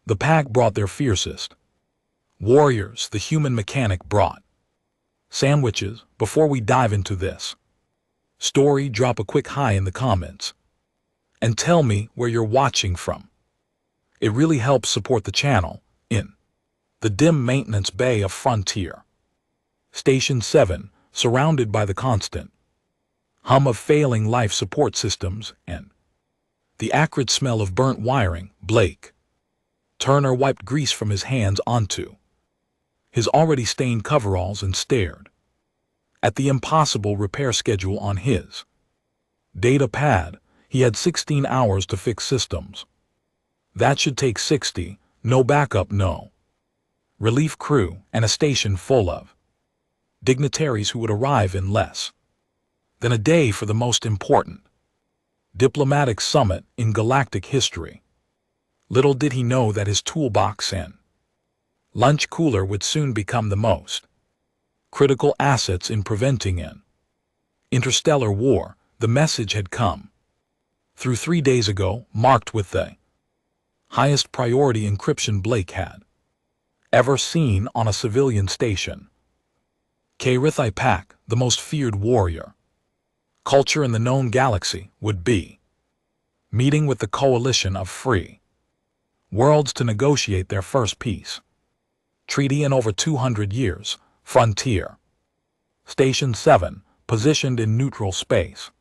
The pack brought their fiercest. Warriors, the human mechanic brought. Sandwiches. Before we dive into this story, drop a quick hi in the comments. And tell me where you're watching from. It really helps support the channel. In the dim maintenance bay of Frontier. Station 7, surrounded by the constant hum of failing life support systems and the acrid smell of burnt wiring, Blake Turner wiped grease from his hands onto his already stained coveralls and stared at the impossible repair schedule on his data pad. He had 16 hours to fix systems. That should take 60, no backup, no relief crew, and a station full of dignitaries who would arrive in less than a day for the most important diplomatic summit in galactic history. Little did he know that his toolbox and lunch cooler would soon become the most critical assets in preventing an interstellar war. The message had come through 3 days ago, marked with the highest priority encryption Blake had ever seen on a civilian station. Fiercest pack, the most feared warrior culture in the known galaxy, would be meeting with the coalition of free worlds to negotiate their first peace treaty in over 200 years. Frontier. Station 7, positioned in neutral space,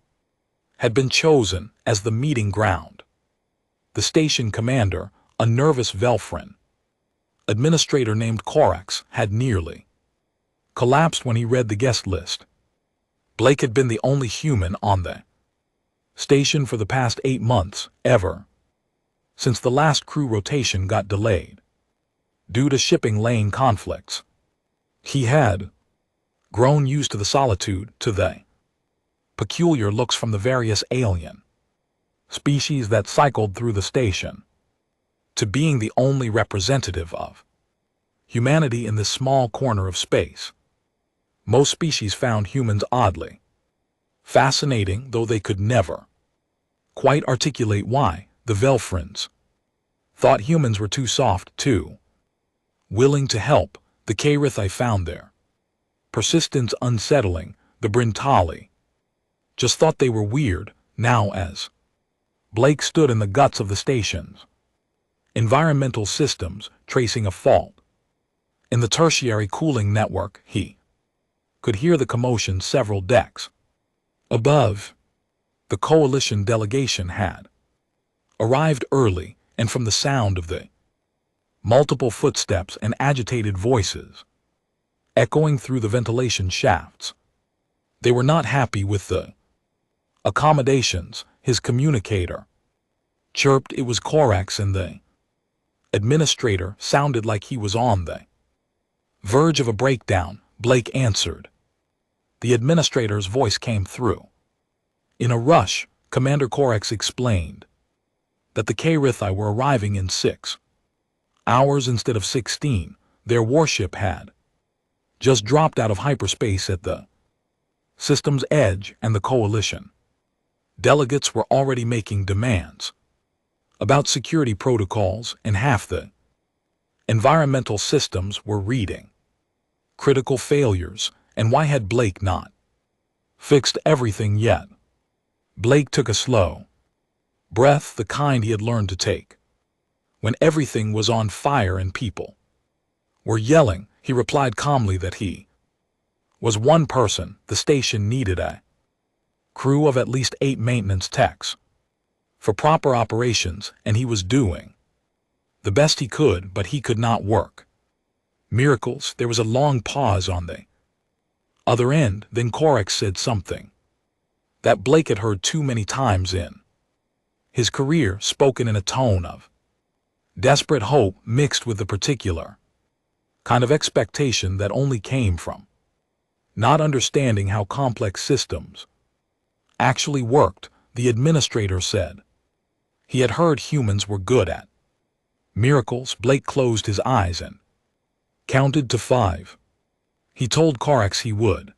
had been chosen as the meeting ground. The station commander, a nervous Velfrin administrator named Corax, had nearly collapsed when he read the guest list. Blake had been the only human on the station for the past 8 months, ever since the last crew rotation got delayed due to shipping lane conflicts. He had grown used to the solitude, to the peculiar looks from the various alien species that cycled through the station, to being the only representative of humanity in this small corner of space. Most species found humans oddly fascinating, though they could never quite articulate why. The Velfrins thought humans were too soft, too willing to help. The Fiercest found their persistence unsettling. The Brintali just thought they were weird. Now, as Blake stood in the guts of the station's environmental systems, tracing a fault in the tertiary cooling network, he could hear the commotion several decks above. The coalition delegation had arrived early, and from the sound of the multiple footsteps and agitated voices echoing through the ventilation shafts, they were not happy with the accommodations. His communicator chirped. It was Corax, and the administrator sounded like he was on the verge of a breakdown. Blake answered. The administrator's voice came through in a rush. Commander Corax explained that the Fiercest were arriving in 6 hours instead of 16. Their warship had just dropped out of hyperspace at the system's edge, and the coalition delegates were already making demands about security protocols, and half the environmental systems were reading critical failures. And why had Blake not fixed everything yet? Blake took a slow breath, the kind he had learned to take when everything was on fire and people were yelling. He replied calmly that he was one person. The station needed a crew of at least 8 maintenance techs for proper operations, and he was doing the best he could, but he could not work miracles. There was a long pause on the other end. Then Corax said something that Blake had heard too many times in his career, spoken in a tone of desperate hope mixed with the particular kind of expectation that only came from not understanding how complex systems actually worked. The administrator said he had heard humans were good at miracles. Blake closed his eyes and counted to 5. He told Corax he would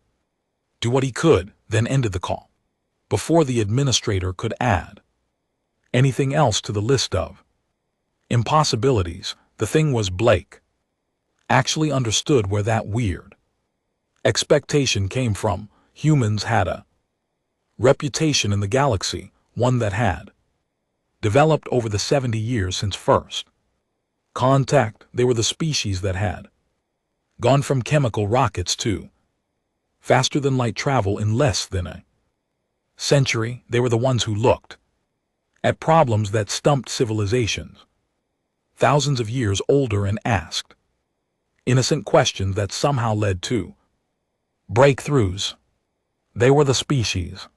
do what he could, then ended the call before the administrator could add anything else to the list of Impossibilities, the thing was Blake actually understood where that weird expectation came from. Humans had a reputation in the galaxy, one that had developed over the 70 years since first contact. They were the species that had gone from chemical rockets to faster than light travel in less than a century. They were the ones who looked at problems that stumped civilizations thousands of years older and asked innocent questions that somehow led to breakthroughs. They were the species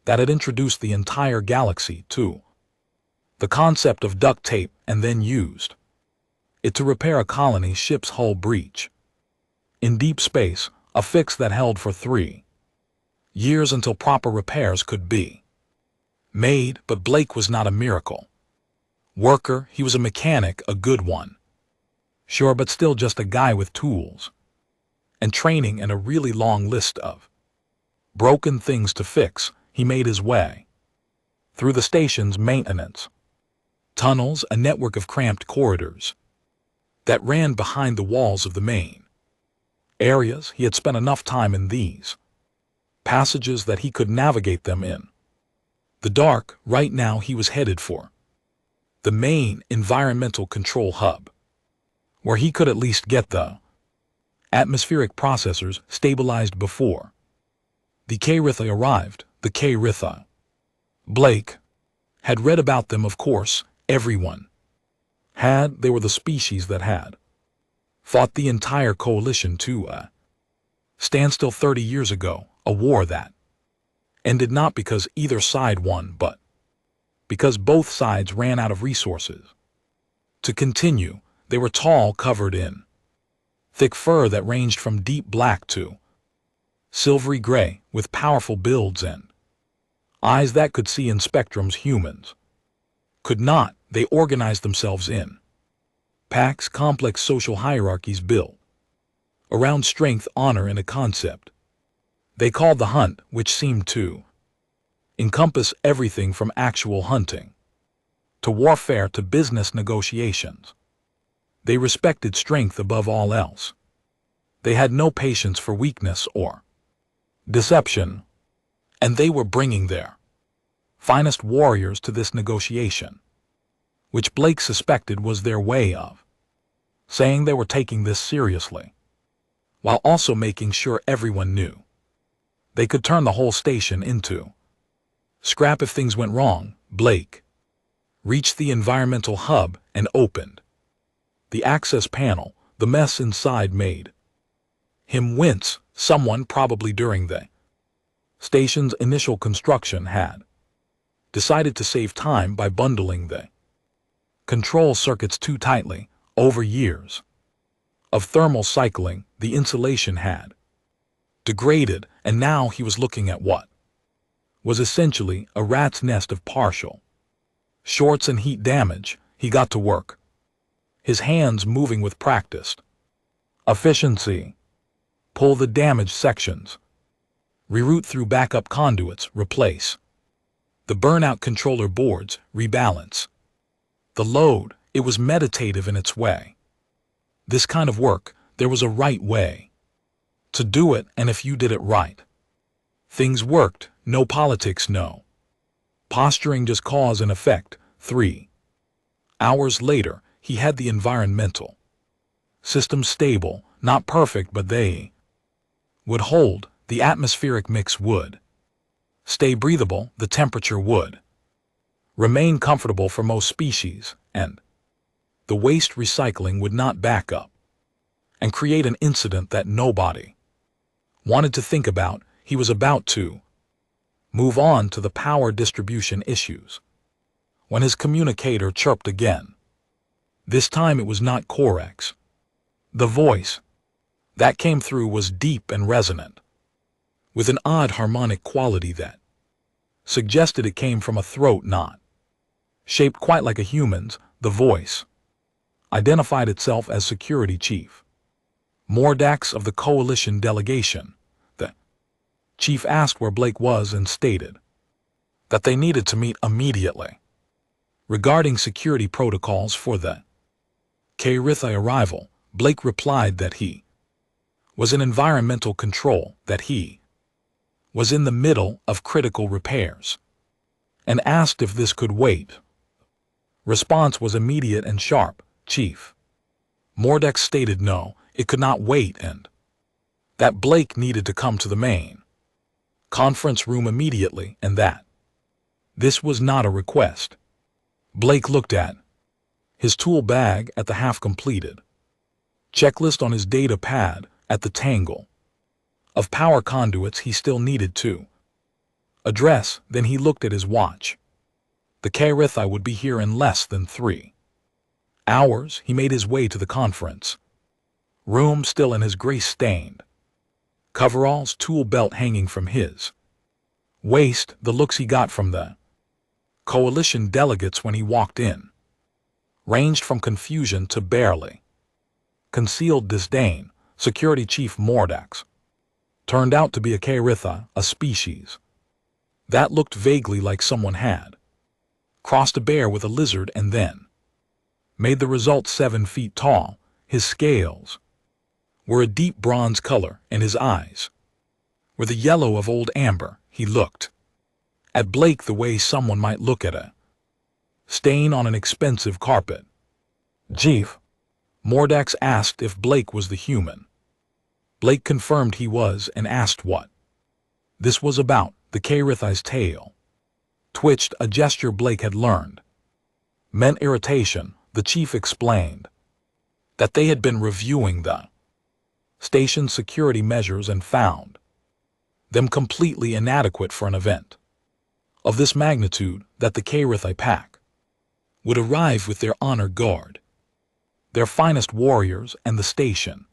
that had introduced the entire galaxy to the concept of duct tape and then used it to repair a colony ship's hull breach in deep space, a fix that held for 3 years until proper repairs could be made. But Blake was not a miracle worker. He was a mechanic, a good one, sure, but still just a guy with tools and training and a really long list of broken things to fix. He made his way through the station's maintenance tunnels, a network of cramped corridors that ran behind the walls of the main areas. He had spent enough time in these passages that he could navigate them in the dark. Right now he was headed for the main environmental control hub, where he could at least get the atmospheric processors stabilized before the K-Ritha arrived. The K-Ritha. Blake had read about them, of course. Everyone had. They were the species that had fought the entire coalition to a standstill 30 years ago, a war that ended not because either side won, but because both sides ran out of resources to continue. They were tall, covered in thick fur that ranged from deep black to silvery gray, with powerful builds and eyes that could see in spectrums humans could not. They organized themselves in packs, complex social hierarchies built around strength, honor, and a concept they called the hunt, which seemed to encompass everything from actual hunting to warfare to business negotiations. They respected strength above all else. They had no patience for weakness or deception, and they were bringing their finest warriors to this negotiation, which Blake suspected was their way of saying they were taking this seriously, while also making sure everyone knew they could turn the whole station into scrap if things went wrong. Blake reached the environmental hub and opened the access panel. The mess inside made him wince. Someone, probably during the station's initial construction, had decided to save time by bundling the control circuits too tightly. Over years of thermal cycling, the insulation had degraded, and now he was looking at what was essentially a rat's nest of partial shorts and heat damage. He got to work, his hands moving with practiced efficiency. Pull the damaged sections, reroute through backup conduits, replace the burnout controller boards, rebalance the load. It was meditative in its way. This kind of work, there was a right way to do it, and if you did it right, things worked. No politics, no posturing, just cause and effect. 3 hours later, he had the environmental system stable, not perfect, but they would hold. The atmospheric mix would stay breathable, the temperature would remain comfortable for most species, and the waste recycling would not back up and create an incident that nobody wanted to think about. He was about to move on to the power distribution issues when his communicator chirped again. This time it was not Corex. The voice that came through was deep and resonant, with an odd harmonic quality that suggested it came from a throat not shaped quite like a human's. The voice identified itself as Security Chief Mordax of the Coalition delegation. The chief asked where Blake was and stated that they needed to meet immediately. Regarding security protocols for the K-Ritha arrival, Blake replied that he was in environmental control, that he was in the middle of critical repairs, and asked if this could wait. Response was immediate and sharp. Chief Mordex stated no, it could not wait, and that Blake needed to come to the main conference room immediately, and that this was not a request. Blake looked at his tool bag at the half-completed checklist on his data pad at the tangle of power conduits he still needed to address. Then he looked at his watch. The K-Ritha would be here in less than 3 hours. He made his way to the conference room, still in his grease-stained coveralls, tool belt hanging from his waist. The looks he got from the coalition delegates when he walked in ranged from confusion to barely concealed disdain. Security Chief Mordex turned out to be a K-Ritha, a species that looked vaguely like someone had crossed a bear with a lizard and then made the result 7 feet tall. His scales were a deep bronze color, and his eyes were the yellow of old amber. He looked at Blake the way someone might look at a stain on an expensive carpet. Chief Mordex asked if Blake was the human. Blake confirmed he was and asked what this was about. The K-Ritha's tail twitched, a gesture Blake had learned meant irritation. The chief explained that they had been reviewing the station's security measures and found them completely inadequate for an event of this magnitude, that the K-Ritha pack would arrive with their honor guard, their finest warriors, and the station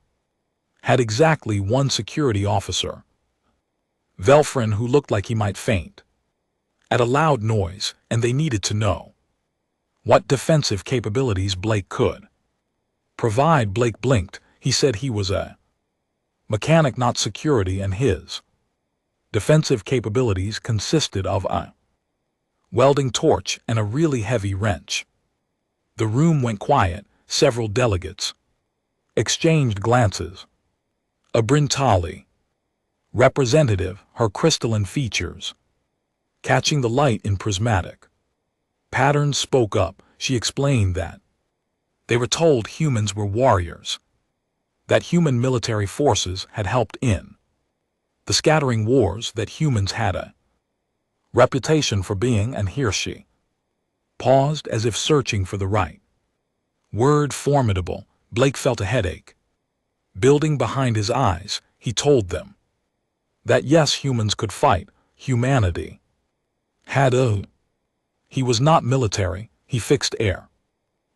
had exactly 1 security officer, Velfrin, who looked like he might faint at a loud noise, and they needed to know what defensive capabilities Blake could provide. Blake blinked. He said he was a mechanic, not security, and his defensive capabilities consisted of a welding torch and a really heavy wrench. The room went quiet. Several delegates exchanged glances. A Brintali representative, her crystalline features catching the light in prismatic patterns, spoke up. She explained that they were told humans were warriors, that human military forces had helped in the scattering wars, that humans had a reputation for being, and here she paused as if searching for the right word. Formidable. Blake felt a headache building behind his eyes. He told them that yes, humans could fight. Humanity had a... He was not military. He fixed air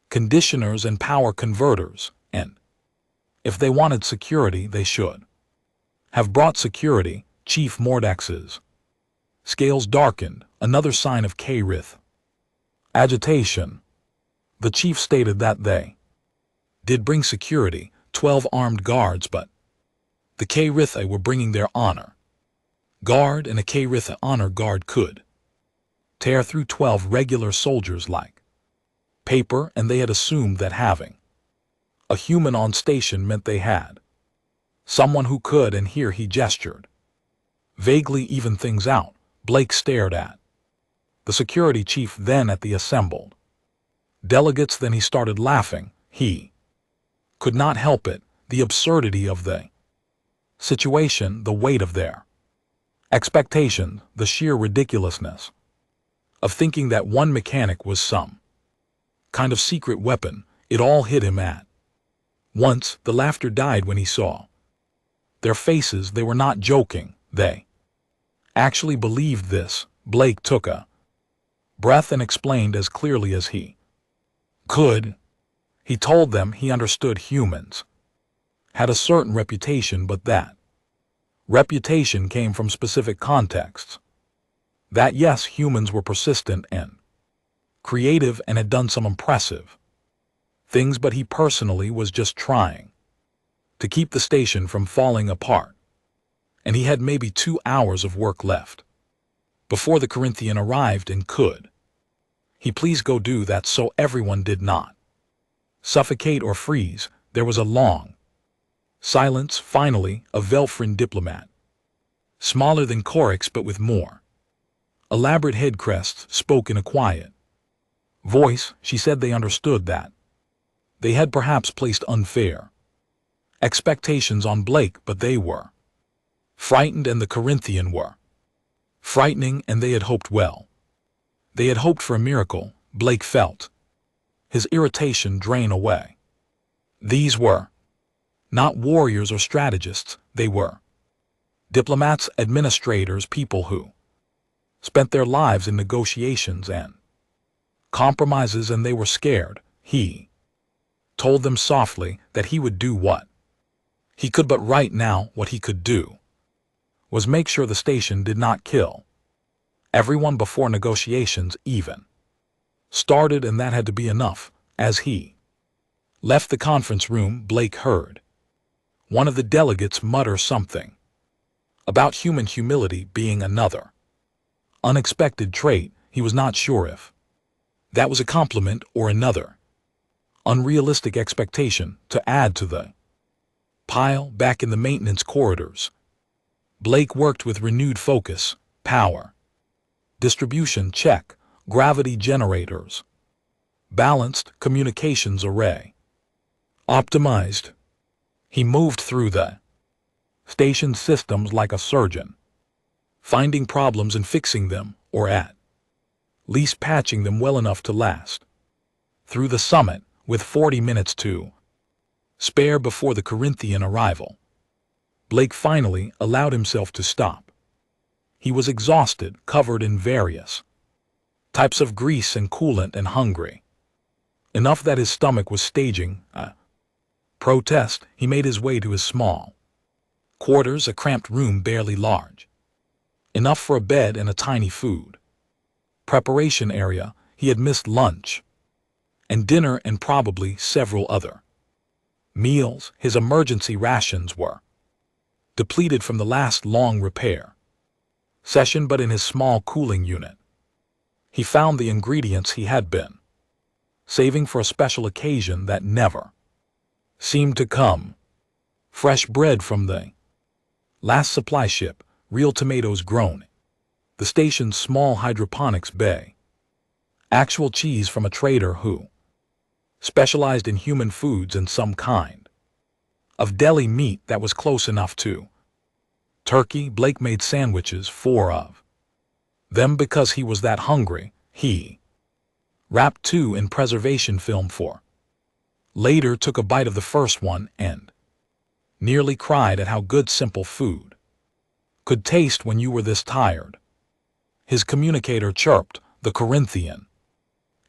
conditioners and power converters, and if they wanted security, they should have brought security. Chief Mordex's scales darkened, another sign of K-Rith agitation. The chief stated that they did bring security, 12 armed guards, but the K-Ritha were bringing their honor guard, and a K-Ritha honor guard could tear through 12 regular soldiers like paper, and they had assumed that having a human on station meant they had someone who could, and here he gestured vaguely, even things out. Blake stared at the security chief, then at the assembled delegates, then he started laughing. He could not help it. The absurdity of the situation, the weight of their expectation, the sheer ridiculousness of thinking that one mechanic was some kind of secret weapon. It all hit him at once. The laughter died when he saw their faces. They were not joking. They actually believed this. Blake took a breath and explained as clearly as he could. He told them he understood humans had a certain reputation, but that reputation came from specific contexts. That yes, humans were persistent and creative and had done some impressive things, but he personally was just trying to keep the station from falling apart. And he had maybe 2 hours of work left before the Corinthian arrived and could He please go do that so everyone did not suffocate or freeze. There was a long silence. Finally, a Velfrin diplomat, smaller than Corix but with more elaborate head crests, spoke in a quiet voice. She said they understood that they had perhaps placed unfair expectations on Blake, but they were frightened, and the Corinthian were frightening, and they had hoped well. They had hoped for a miracle. Blake felt his irritation drain away. These were not warriors or strategists. They were diplomats, administrators, people who spent their lives in negotiations and compromises, and they were scared. He told them softly that he would do what he could, but right now what he could do was make sure the station did not kill everyone before negotiations even started, and that had to be enough. As he left the conference room, Blake heard one of the delegates mutter something about human humility being another unexpected trait. He was not sure if that was a compliment or another unrealistic expectation to add to the pile. Back in the maintenance corridors, Blake worked with renewed focus. Power distribution check, gravity generators balanced, communications array optimized. He moved through the station systems like a surgeon, finding problems and fixing them, or at least patching them well enough to last through the summit. With 40 minutes to spare before the Corinthian arrival, Blake finally allowed himself to stop. He was exhausted, covered in various types of grease and coolant, and hungry enough that his stomach was staging a protest. He made his way to his small quarters, a cramped room barely large enough for a bed and a tiny food preparation area. He had missed lunch and dinner and probably several other meals. His emergency rations were depleted from the last long repair session, but in his small cooling unit, he found the ingredients he had been saving for a special occasion that never seemed to come. Fresh bread from the last supply ship, real tomatoes grown the station's small hydroponics bay, actual cheese from a trader who specialized in human foods, and some kind of deli meat that was close enough to turkey. Blake made sandwiches, 4 of them, because he was that hungry. He wrapped 2 in preservation film for later, took a bite of the first one, and nearly cried at how good simple food could taste when you were this tired. His communicator chirped. The Corinthian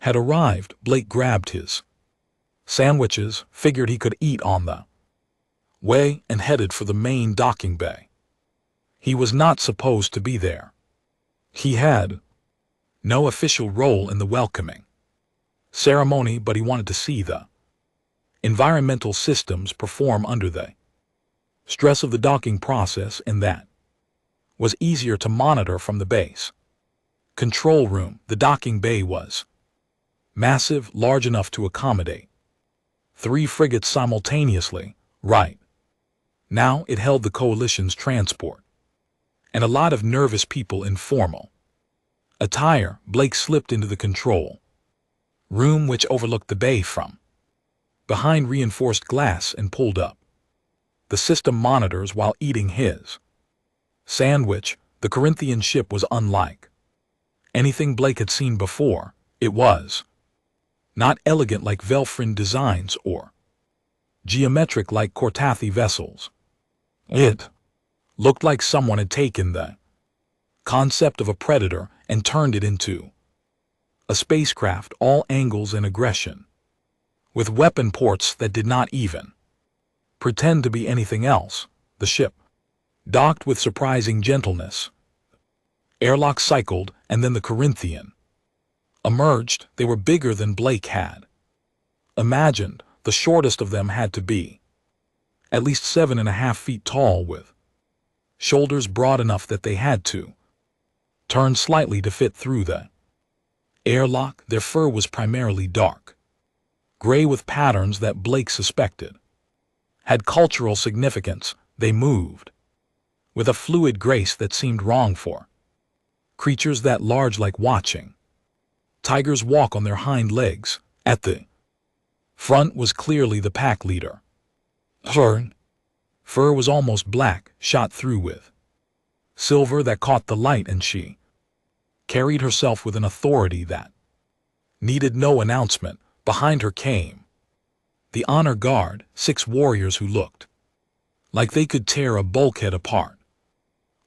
had arrived. Blake grabbed his sandwiches, figured he could eat on the way, and headed for the main docking bay. He was not supposed to be there. He had no official role in the welcoming ceremony, but he wanted to see the environmental systems perform under the stress of the docking process, and that was easier to monitor from the base control room. The docking bay was massive, large enough to accommodate 3 frigates simultaneously. Right now it held the coalition's transport and a lot of nervous people in formal attire. Blake slipped into the control room, which overlooked the bay from behind reinforced glass, and pulled up the system monitors while eating his sandwich. The Corinthian ship was unlike anything Blake had seen before. It was not elegant like Velfrin designs or geometric like Cortathi vessels. It looked like someone had taken the concept of a predator and turned it into a spacecraft, all angles and aggression, with weapon ports that did not even pretend to be anything else. The ship docked with surprising gentleness. Airlock cycled, and then the Corinthian emerged. They were bigger than Blake had imagined. The shortest of them had to be at least 7.5 feet tall, with shoulders broad enough that they had to turn slightly to fit through the Airlock, their fur was primarily dark, gray with patterns that Blake suspected had cultural significance. They moved with a fluid grace that seemed wrong for creatures that large, like watching tigers walk on their hind legs. At the front was clearly the pack leader. Her fur was almost black, shot through with silver that caught the light, and she carried herself with an authority that needed no announcement. Behind her came the honor guard, 6 warriors who looked like they could tear a bulkhead apart.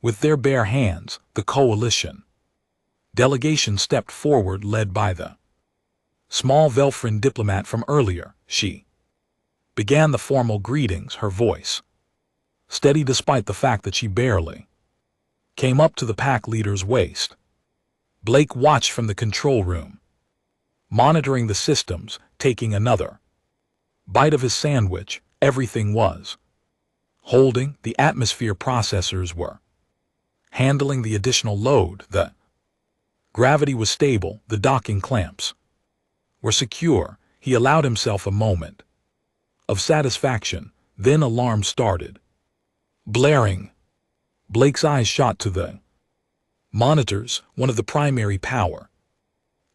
With their bare hands, the coalition delegation stepped forward, led by the small Velfrin diplomat from earlier. She began the formal greetings, her voice steady despite the fact that she barely came up to the pack leader's waist. Blake watched from the control room, monitoring the systems, taking another bite of his sandwich. Everything was holding. The atmosphere processors were handling the additional load. The gravity was stable. The docking clamps were secure. He allowed himself a moment of satisfaction. Then alarms started blaring. Blake's eyes shot to the monitors, one of the primary power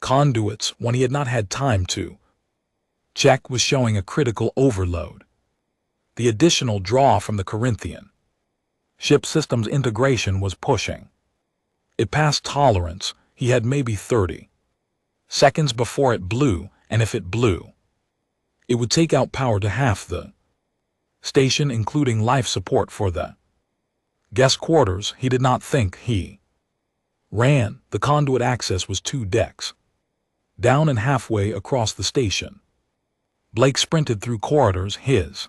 conduits, one he had not had time to check, was showing a critical overload. The additional draw from the Corinthian ship systems integration was pushing it past tolerance. He had maybe 30 seconds before it blew, and if it blew, it would take out power to half the station, including life support for the guest quarters. He did not think he ran. The conduit access was 2 decks down and halfway across the station. Blake sprinted through corridors, his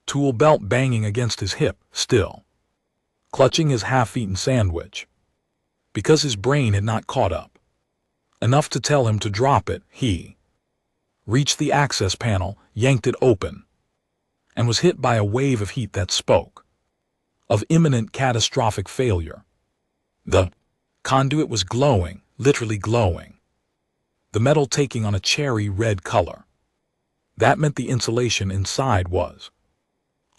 tool belt banging against his hip, still clutching his half-eaten sandwich. Because his brain had not caught up enough to tell him to drop it, he reached the access panel, yanked it open, and was hit by a wave of heat that spoke of imminent catastrophic failure. The conduit was glowing, literally glowing, the metal taking on a cherry red color. That meant the insulation inside was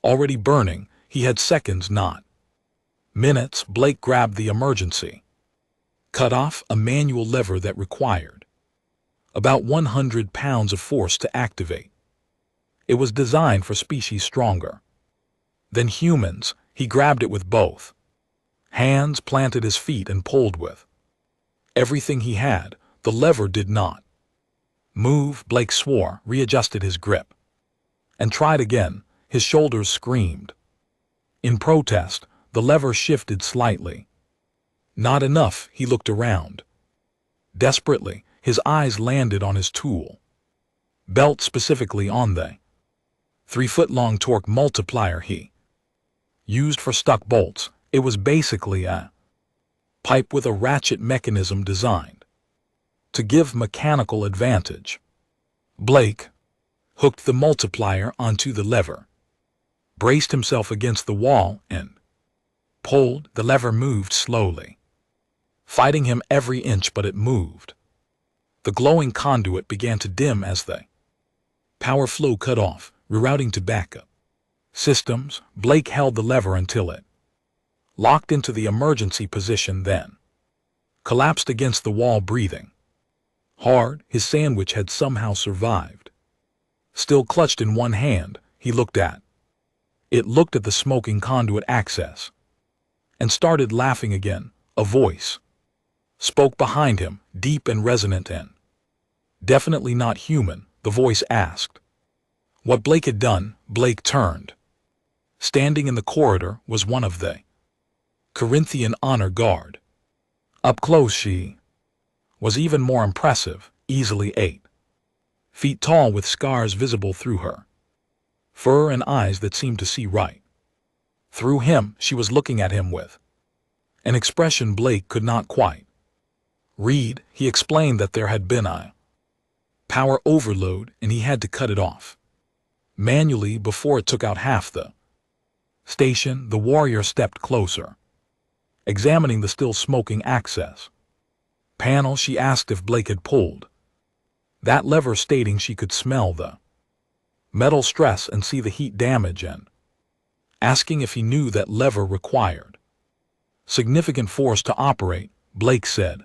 already burning. He had seconds, not minutes. Blake grabbed the emergency cutoff, a manual lever that required about 100 pounds of force to activate. It was designed for species stronger than humans. He grabbed it with both hands, planted his feet, and pulled with everything he had. The lever did not move. Blake swore, readjusted his grip, and tried again. His shoulders screamed in protest. The lever shifted slightly. Not enough. He looked around desperately. His eyes landed on his tool belt, specifically on the 3-foot-long torque multiplier he used for stuck bolts. It was basically a pipe with a ratchet mechanism designed to give mechanical advantage. Blake hooked the multiplier onto the lever, braced himself against the wall, and pulled. The lever moved slowly, fighting him every inch, but it moved. The glowing conduit began to dim as the power flow cut off, rerouting to backup systems. Blake held the lever until it locked into the emergency position, then collapsed against the wall, breathing hard. His sandwich had somehow survived. Still clutched in one hand, he looked at the smoking conduit access and started laughing again. A voice spoke behind him, deep and resonant and definitely not human. The voice asked what Blake had done. Blake turned. Standing in the corridor was one of the Corinthian honor guard. Up close she was even more impressive, easily 8 feet tall, with scars visible through her fur and eyes that seemed to see right through him. She was looking at him with an expression Blake could not quite read. He explained that there had been a power overload and he had to cut it off manually before it took out half the station. The warrior stepped closer, examining the still smoking access panel she asked if Blake had pulled that lever, stating she could smell the metal stress and see the heat damage, and asking if he knew that lever required significant force to operate. Blake said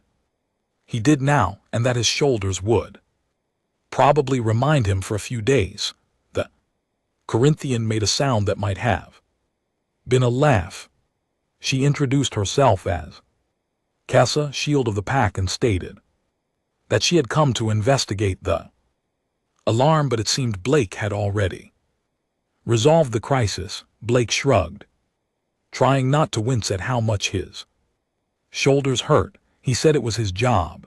he did now, and that his shoulders would probably remind him for a few days. The Corinthian made a sound that might have been a laugh. She introduced herself as Kessa, Shield of the Pack, and stated that she had come to investigate the alarm, but it seemed Blake had already resolved the crisis. Blake shrugged, trying not to wince at how much his shoulders hurt. He said it was his job,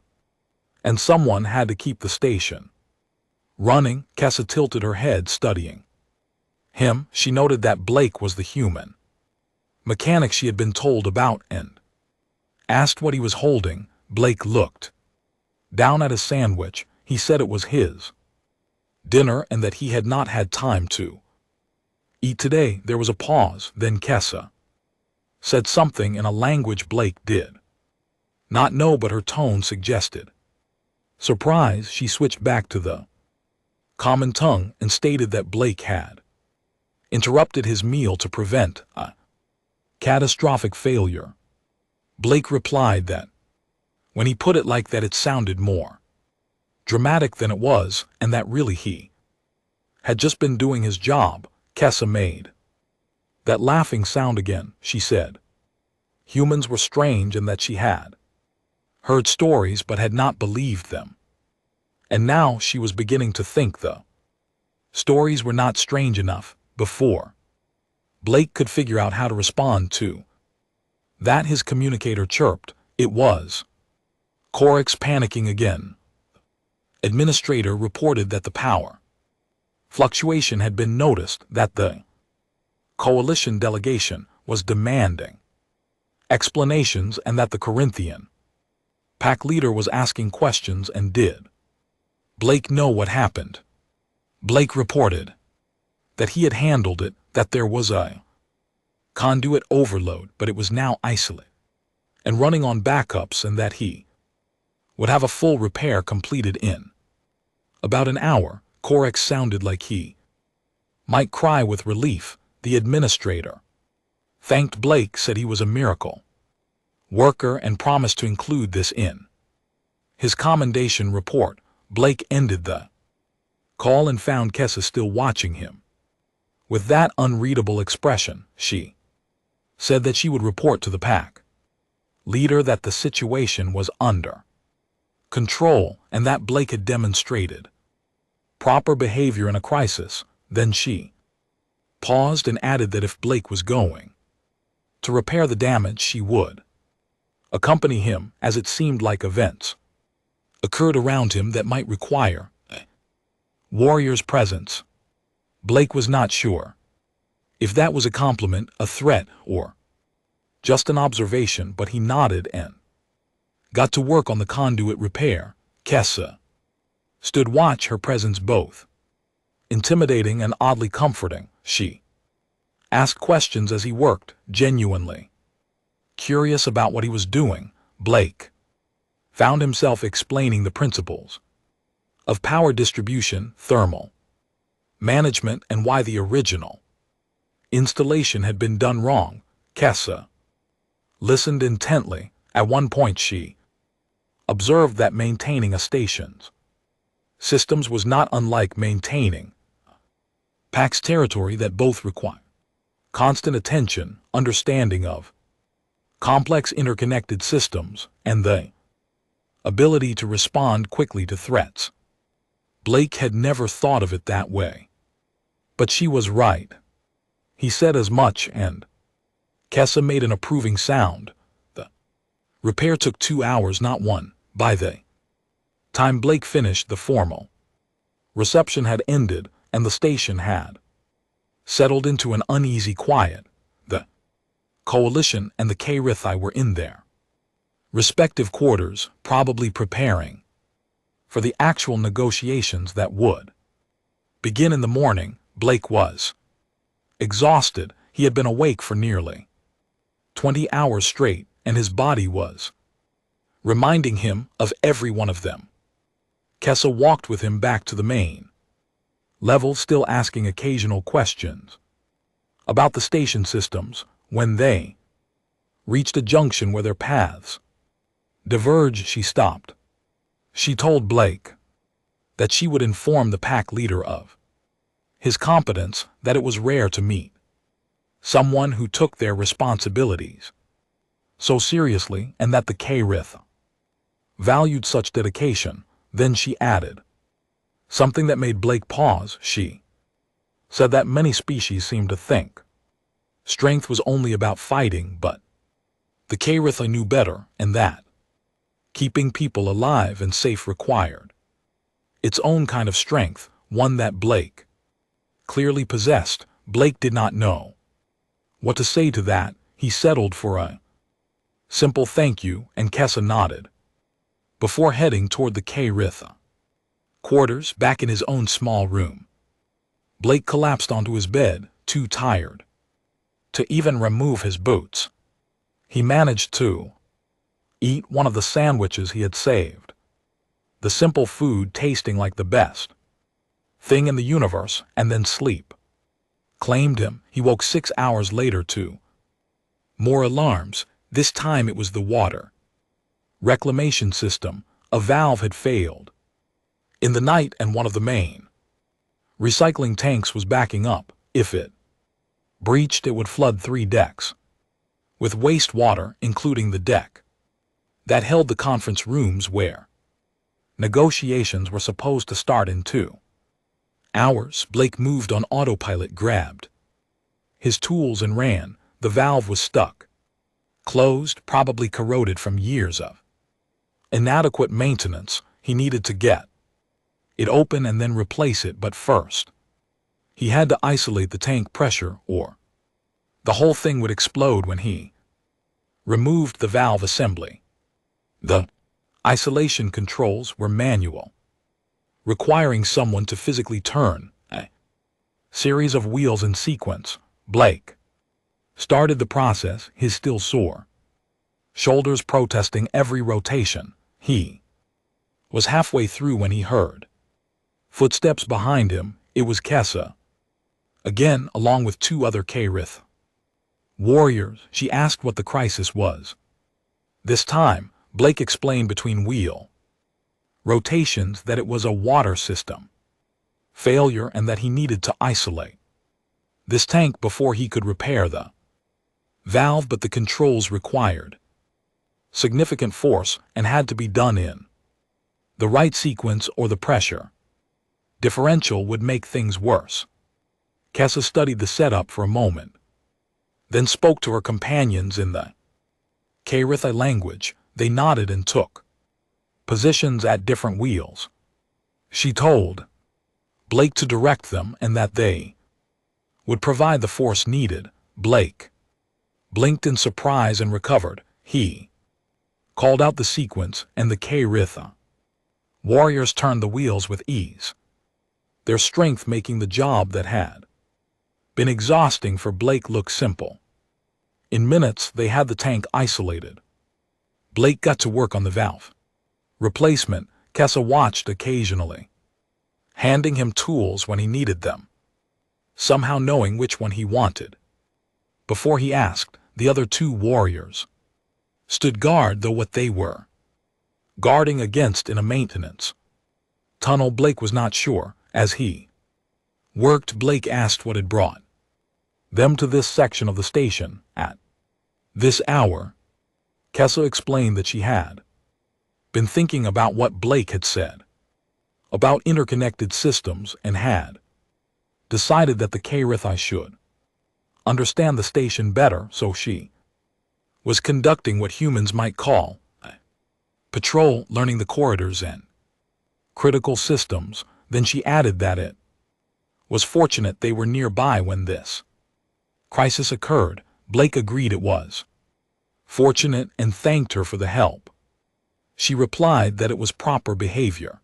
and someone had to keep the station running. Kessa tilted her head, studying him. She noted that Blake was the human mechanic she had been told about, and asked what he was holding. Blake looked down at his sandwich. He said it was his dinner and that he had not had time to eat today. There was a pause, then Kessa said something in a language Blake did not know, but her tone suggested surprise. She switched back to the common tongue and stated that Blake had interrupted his meal to prevent a catastrophic failure. Blake replied that when he put it like that, it sounded more dramatic than it was, and that really he had just been doing his job. Kessa made that laughing sound again. She said humans were strange and that she had heard stories but had not believed them. And now she was beginning to think the stories were not strange enough. Before Blake could figure out how to respond to that, his communicator chirped. It was Corex panicking again. Administrator reported that the power fluctuation had been noticed, that the coalition delegation was demanding explanations, and that the Corinthian pack leader was asking questions. And did Blake know what happened? Blake reported that he had handled it, that there was a conduit overload, but it was now isolated and running on backups, and that he would have a full repair completed in about an hour. Corex sounded like he might cry with relief. The administrator thanked Blake, said he was a miracle worker, and promised to include this in his commendation report. Blake ended the call and found Kessa still watching him with that unreadable expression. She said that she would report to the pack leader that the situation was under control, and that Blake had demonstrated proper behavior in a crisis. Then she paused and added that if Blake was going to repair the damage, she would accompany him, as it seemed like events occurred around him that might require a warrior's presence. Blake was not sure if that was a compliment, a threat, or just an observation, but he nodded and got to work on the conduit repair. Kessa stood watch, her presence both intimidating and oddly comforting. She asked questions as he worked, genuinely curious about what he was doing. Blake found himself explaining the principles of power distribution, thermal management, and why the original installation had been done wrong. Kessa listened intently. At one point she observed that maintaining a station's systems was not unlike maintaining PAX territory, that both require constant attention, understanding of complex interconnected systems, and the ability to respond quickly to threats. Blake had never thought of it that way. But she was right. He said as much, and Kessa made an approving sound. The repair took 2 hours, not 1. By the time Blake finished, the formal reception had ended, and the station had settled into an uneasy quiet. The coalition and the K-Rithai were in their respective quarters, probably preparing for the actual negotiations that would begin in the morning. Blake was exhausted. He had been awake for nearly 20 hours straight, and his body was reminding him of every one of them. Kessa walked with him back to the main level, still asking occasional questions about the station systems. When they reached a junction where their paths diverged, she stopped. She told Blake that she would inform the pack leader of his competence, that it was rare to meet someone who took their responsibilities so seriously, and that the K-Rith valued such dedication. Then she added something that made Blake pause. She said that many species seemed to think strength was only about fighting, but the K-Rith knew better, and that keeping people alive and safe required its own kind of strength, one that Blake clearly possessed. Blake did not know what to say to that. He settled for a simple thank you, and Kessa nodded before heading toward the K-Rith quarters. Back in his own small room, Blake collapsed onto his bed, too tired to even remove his boots. He managed to eat one of the sandwiches he had saved, the simple food tasting like the best thing in the universe, and then sleep claimed him. He woke 6 hours later to more alarms. This time it was the water reclamation system. A valve had failed in the night, and one of the main recycling tanks was backing up. If it breached, it would flood 3 decks with wastewater, including the deck that held the conference rooms where negotiations were supposed to start in 2 hours. Blake moved on autopilot, grabbed his tools, and ran. The valve was stuck, closed, probably corroded from years of inadequate maintenance. He needed to get it open and then replace it, but first he had to isolate the tank pressure, or the whole thing would explode. When he removed the valve assembly, the isolation controls were manual, requiring someone to physically turn a series of wheels in sequence. Blake started the process, his still sore shoulders protesting every rotation. He was halfway through when he heard footsteps behind him. It was Kessa again, along with 2 other K-Rith warriors. She asked what the crisis was. This time, Blake explained between wheel rotations that it was a water system failure, and that he needed to isolate this tank before he could repair the valve, but the controls required significant force and had to be done in the right sequence, or the pressure differential would make things worse. Kessa studied the setup for a moment, then spoke to her companions in the K-Rith language. They nodded and took positions at different wheels. She told Blake to direct them, and that they would provide the force needed. Blake blinked in surprise and recovered. He called out the sequence, and the K-Rith warriors turned the wheels with ease, their strength making the job that had been exhausting for Blake look simple. In minutes, they had the tank isolated. Blake got to work on the valve replacement. Kessa watched occasionally, handing him tools when he needed them, somehow knowing which one he wanted. Before he asked, the other 2 warriors stood guard, though what they were guarding against in a maintenance tunnel, Blake was not sure. As he worked, Blake asked what had brought them to this section of the station at this hour. Kessa explained that she had been thinking about what Blake had said about interconnected systems, and had decided that the K-Rith should understand the station better, so she was conducting what humans might call a patrol, learning the corridors and critical systems. Then she added that it was fortunate they were nearby when this crisis occurred. Blake agreed it was fortunate and thanked her for the help. She replied that it was proper behavior,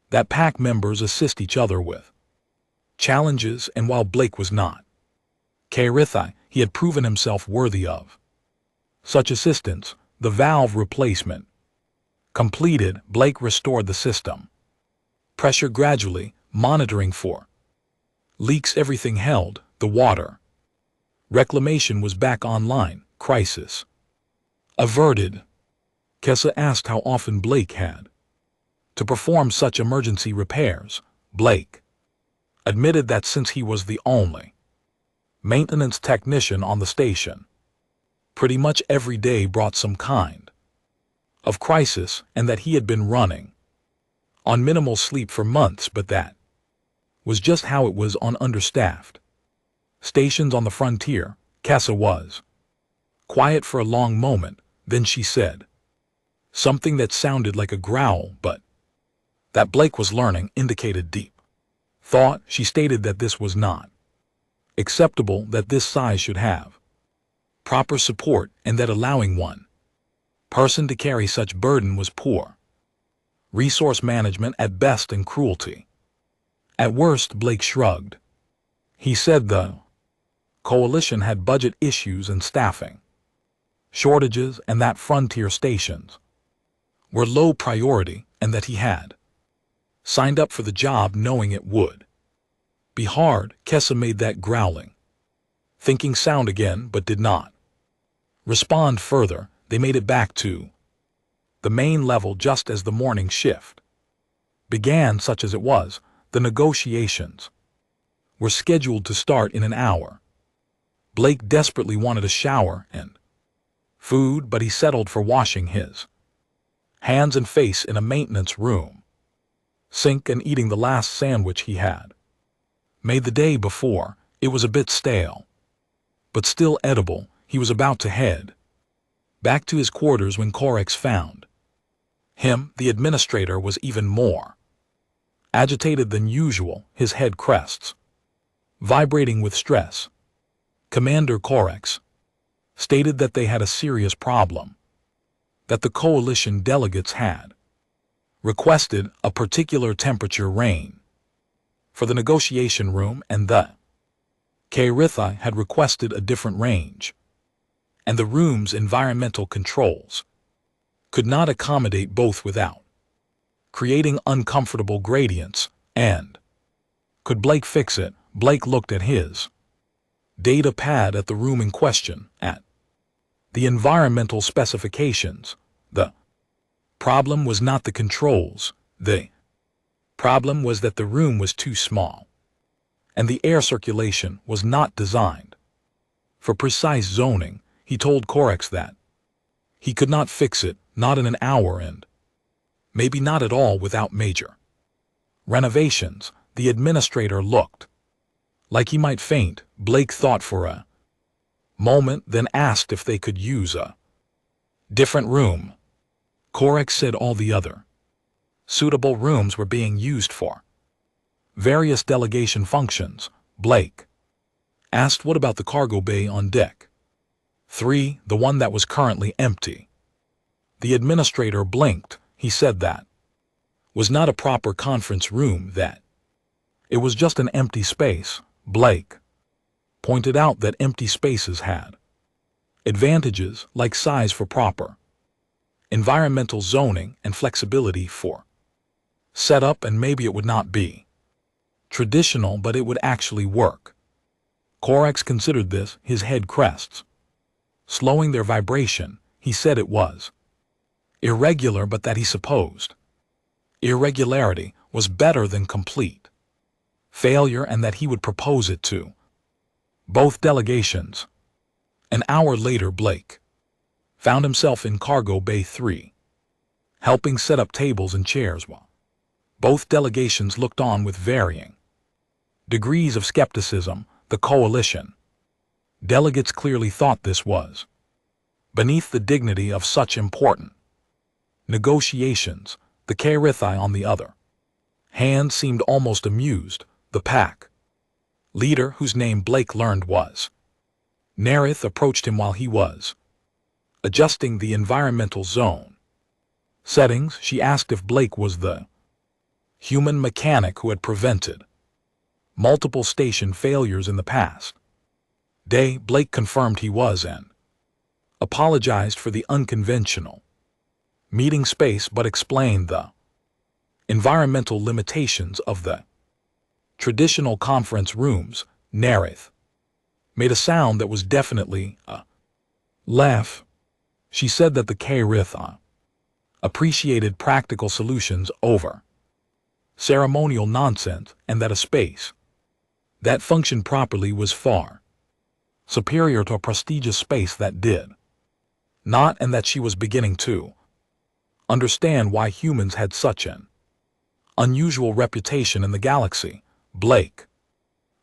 that pack members assist each other with challenges, and while Blake was not K-Rith, he had proven himself worthy of such assistance. The valve replacement Completed, Blake restored the system. Pressure gradually, monitoring for leaks, everything held, the water. Reclamation was back online, crisis averted. Kessa asked how often Blake had to perform such emergency repairs. Blake admitted that since he was the only maintenance technician on the station, pretty much every day brought some kind of crisis, and that he had been running on minimal sleep for months, but that was just how it was on understaffed stations on the frontier. Kessa was quiet for a long moment, then she said something that sounded like a growl, but that Blake was learning indicated deep thought. She stated that this was not acceptable, that this size should have proper support, and that allowing one person to carry such burden was poor resource management at best and cruelty at worst. Blake shrugged. He said the coalition had budget issues and staffing shortages, and that frontier stations were low priority, and that he had signed up for the job knowing it would be hard. Kessa made that growling, thinking sound again, but did not respond further. They made it back to the main level just as the morning shift began. Such as it was, the negotiations were scheduled to start in an hour. Blake desperately wanted a shower and food, but he settled for washing his hands and face in a maintenance room sink and eating the last sandwich he had made the day before. It was a bit stale, but still edible. He was about to head back to his quarters when Corex found him. The administrator was even more agitated than usual, his head crests vibrating with stress. Commander Corex stated that they had a serious problem, that the coalition delegates had requested a particular temperature range for the negotiation room, and the Kairithai had requested a different range, and the room's environmental controls could not accommodate both without creating uncomfortable gradients. And could Blake fix it? Blake looked at his data pad at the room in question, at the environmental specifications. The problem was not the controls. The problem was that the room was too small, and the air circulation was not designed for precise zoning. He told Corex that he could not fix it, not in an hour, and maybe not at all without major renovations. The administrator looked like he might faint. Blake thought for a moment, then asked if they could use a different room. Corex said all the other suitable rooms were being used for various delegation functions. Blake asked what about the cargo bay on deck 3, the one that was currently empty? The administrator blinked. He said that was not a proper conference room, that it was just an empty space. Blake pointed out that empty spaces had advantages like size for proper environmental zoning and flexibility for setup, and maybe it would not be traditional, but it would actually work. Corex considered this, his head crests slowing their vibration. He said it was irregular, but that he supposed irregularity was better than complete failure, and that he would propose it to both delegations. An hour later, Blake found himself in Cargo Bay 3, helping set up tables and chairs while both delegations looked on with varying degrees of skepticism. The coalition delegates clearly thought this was beneath the dignity of such important negotiations. The Kairithai, on the other hand, seemed almost amused. The pack leader, whose name Blake learned was Nerith, approached him while he was adjusting the environmental zone settings. She asked if Blake was the human mechanic who had prevented multiple station failures in the past day. Blake confirmed he was and apologized for the unconventional meeting space but explained the environmental limitations of the traditional conference rooms. Nerith made a sound that was definitely a laugh. She said that the K-Rith appreciated practical solutions over ceremonial nonsense, and that a space that functioned properly was far superior to a prestigious space that did not, and that she was beginning to understand why humans had such an unusual reputation in the galaxy. Blake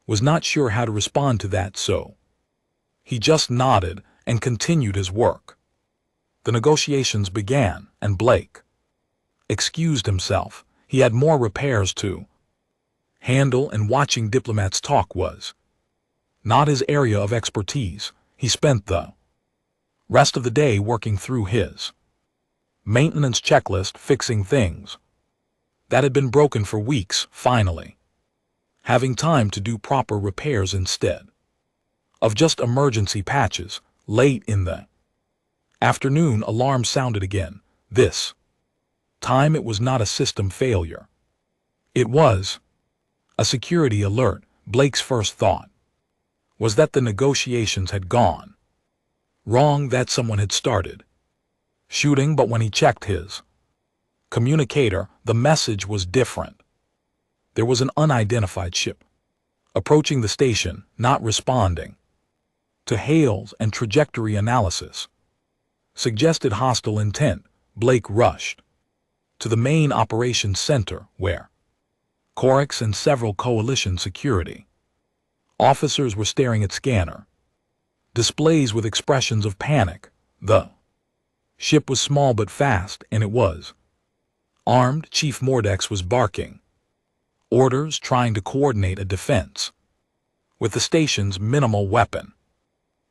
was not sure how to respond to that, so he just nodded and continued his work. The negotiations began, and Blake excused himself. He had more repairs to handle, and watching diplomats talk was not his area of expertise. He spent the rest of the day working through his maintenance checklist, fixing things that had been broken for weeks, finally having time to do proper repairs instead of just emergency patches. Late in the afternoon, alarm sounded again. This time it was not a system failure. It was a security alert. Blake's first thought was that the negotiations had gone wrong, that someone had started shooting, but when he checked his communicator, the message was different. There was an unidentified ship approaching the station, not responding to hails, and trajectory analysis suggested hostile intent. Blake rushed to the main operations center, where Korix and several coalition security officers were staring at scanner displays with expressions of panic. The ship was small but fast, and it was armed. Chief Mordex was barking orders, trying to coordinate a defense with the station's minimal weapon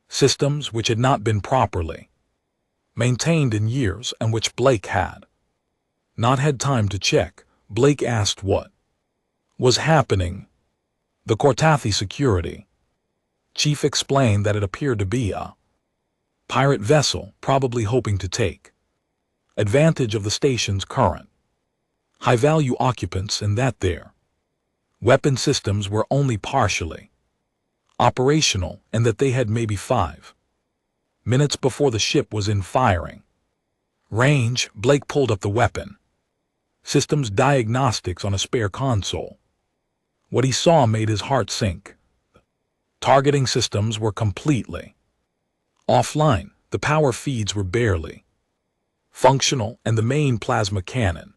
systems, which had not been properly maintained in years and which Blake had not had time to check. Blake asked what was happening. The Kortathi security chief explained that it appeared to be a pirate vessel, probably hoping to take advantage of the station's current high-value occupants, and that their weapon systems were only partially operational, and that they had maybe 5 minutes before the ship was in firing range. Blake pulled up the weapon systems diagnostics on a spare console. What he saw made his heart sink. Targeting systems were completely offline. The power feeds were barely functional, and the main plasma cannon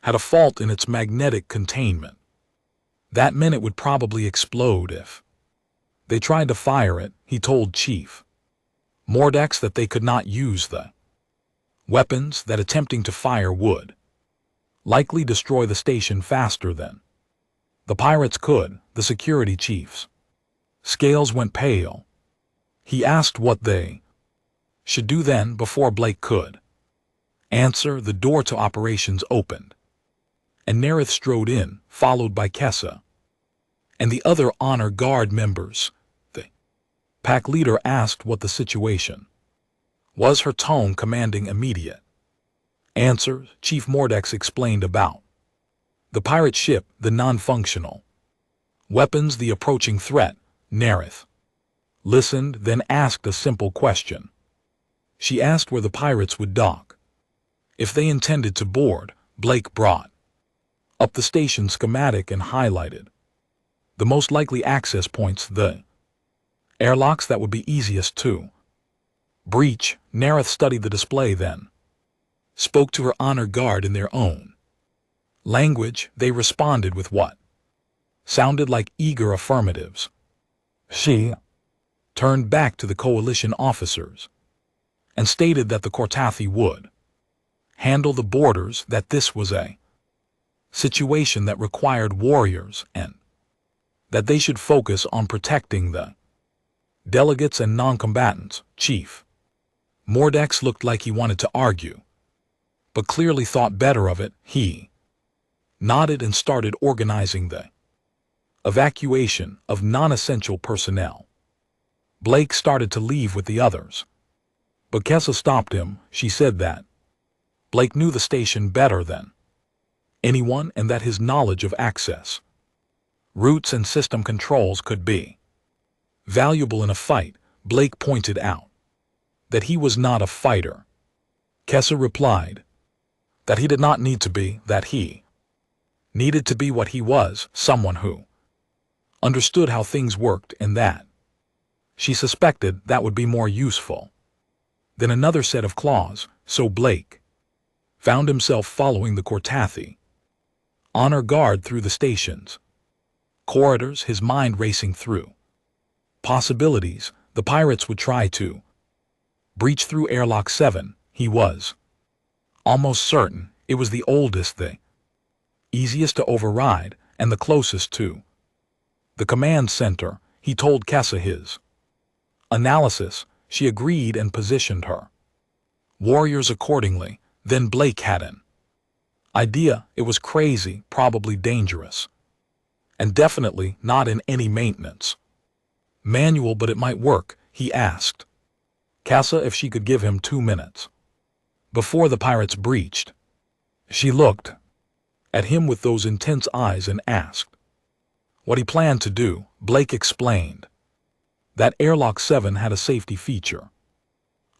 had a fault in its magnetic containment. That meant it would probably explode if they tried to fire it. He told Chief Mordex that they could not use the weapons, that attempting to fire would likely destroy the station faster than the pirates could. The security chief's scales went pale. He asked what they should do then. Before Blake could answer, the door to operations opened, and Nerith strode in, followed by Kessa and the other honor guard members. The pack leader asked what the situation was, her tone commanding immediate answers. Chief Mordex explained about the pirate ship, the non-functional weapons, the approaching threat. Nerith listened, then asked a simple question. She asked where the pirates would dock if they intended to board. Blake brought up the station schematic and highlighted the most likely access points, the airlocks that would be easiest to breach. Nerith studied the display, then spoke to her honor guard in their own language. They responded with what sounded like eager affirmatives. She turned back to the coalition officers and stated that the Kortathi would handle the borders, that this was a situation that required warriors, and that they should focus on protecting the delegates and non-combatants. Chief Mordex looked like he wanted to argue, but clearly thought better of it. He nodded and started organizing the evacuation of non-essential personnel. Blake started to leave with the others, but Kessa stopped him. She said that Blake knew the station better than anyone, and that his knowledge of access, routes, and system controls could be valuable in a fight. Blake pointed out that he was not a fighter. Kessa replied that he did not need to be, that he needed to be what he was, someone who understood how things worked, and that she suspected that would be more useful than another set of claws. So Blake found himself following the Cortathi honor guard through the station's corridors, his mind racing through possibilities. The pirates would try to breach through airlock 7. He was almost certain it was the oldest, the easiest to override, and the closest to the command center. He told Kessa his analysis. She agreed and positioned her warriors accordingly. Then Blake had an idea. It was crazy, probably dangerous, and definitely not in any maintenance manual, but it might work. He asked Kessa if she could give him 2 minutes before the pirates breached. She looked at him with those intense eyes and asked what he planned to do. Blake explained that airlock 7 had a safety feature,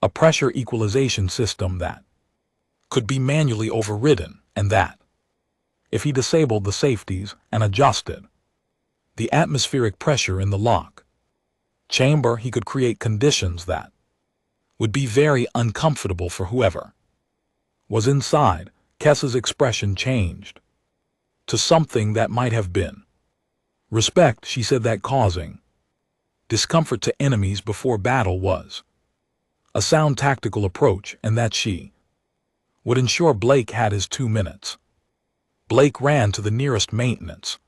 a pressure equalization system that could be manually overridden, and that if he disabled the safeties and adjusted the atmospheric pressure in the lock chamber, he could create conditions that would be very uncomfortable for whoever was inside. Kessa's expression changed to something that might have been respect. She said that causing discomfort to enemies before battle was a sound tactical approach, and that she would ensure Blake had his 2 minutes. Blake ran to the nearest maintenance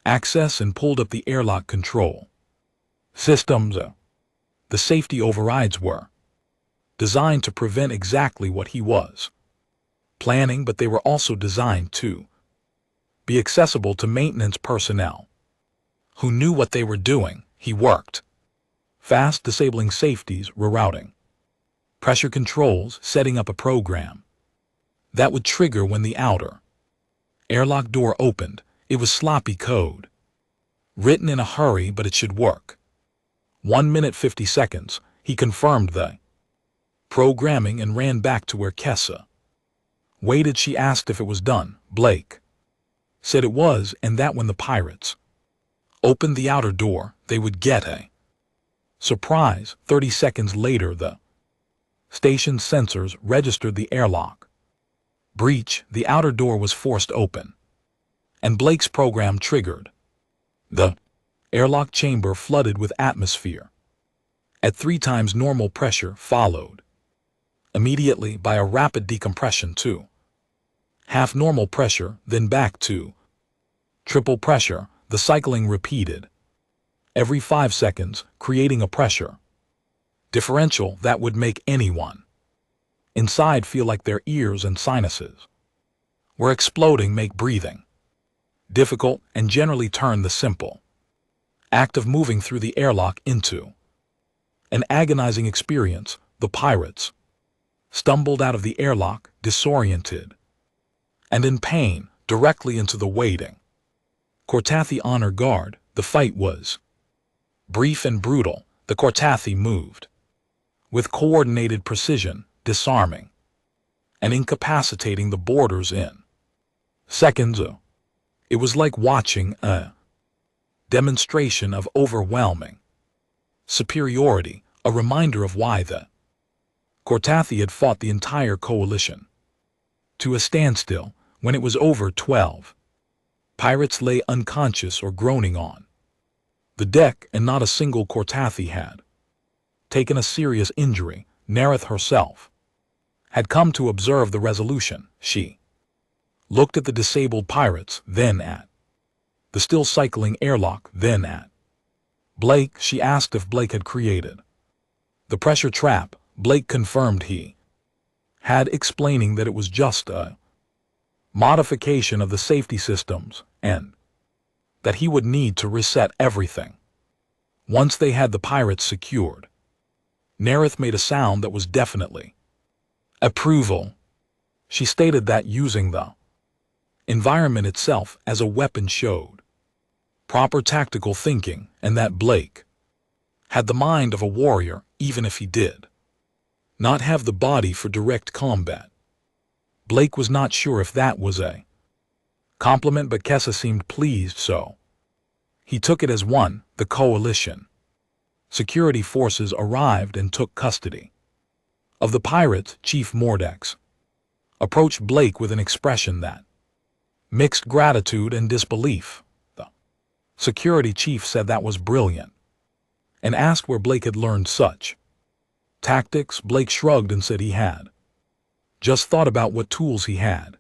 access and pulled up the airlock control systems. The safety overrides were designed to prevent exactly what he was planning, but they were also designed to be accessible to maintenance personnel who knew what they were doing. He worked fast, disabling safeties, rerouting pressure controls, setting up a program that would trigger when the outer airlock door opened. It was sloppy code, written in a hurry, but it should work. 1 minute 50 seconds. He confirmed the programming and ran back to where Kessa waited. She asked if it was done. Blake said it was, and that when the pirates opened the outer door, they would get a surprise. 30 seconds later, the station's sensors registered the airlock breach. The outer door was forced open, and Blake's program triggered. The airlock chamber flooded with atmosphere at 3 times normal pressure, followed immediately by a rapid decompression to half normal pressure, then back to triple pressure. The cycling repeated every 5 seconds, creating a pressure differential that would make anyone inside feel like their ears and sinuses were exploding, make breathing difficult, and generally turn the simple act of moving through the airlock into an agonizing experience. The pirates stumbled out of the airlock, disoriented and in pain, directly into the waiting Cortathi honor guard. The fight was brief and brutal. The Cortathi moved with coordinated precision, disarming and incapacitating the boarders in seconds. It was like watching a demonstration of overwhelming superiority, a reminder of why the Cortathi had fought the entire coalition to a standstill. When it was over, 12 pirates lay unconscious or groaning on the deck, and not a single Cortathi had taken a serious injury. Nerith herself had come to observe the resolution. She looked at the disabled pirates, then at the still cycling airlock, then at Blake. She asked if Blake had created the pressure trap. Blake confirmed he had, explaining that it was just a modification of the safety systems, and that he would need to reset everything once they had the pirates secured. Nerith made a sound that was definitely approval. She stated that using the environment itself as a weapon showed proper tactical thinking, and that Blake had the mind of a warrior even if he did not have the body for direct combat. Blake was not sure if that was a compliment, but Kessa seemed pleased, so he took it as one. The coalition security forces arrived and took custody of the pirates. Chief Mordex approached Blake with an expression that mixed gratitude and disbelief. The security chief said that was brilliant and asked where Blake had learned such tactics. Blake shrugged and said he had just thought about what tools he had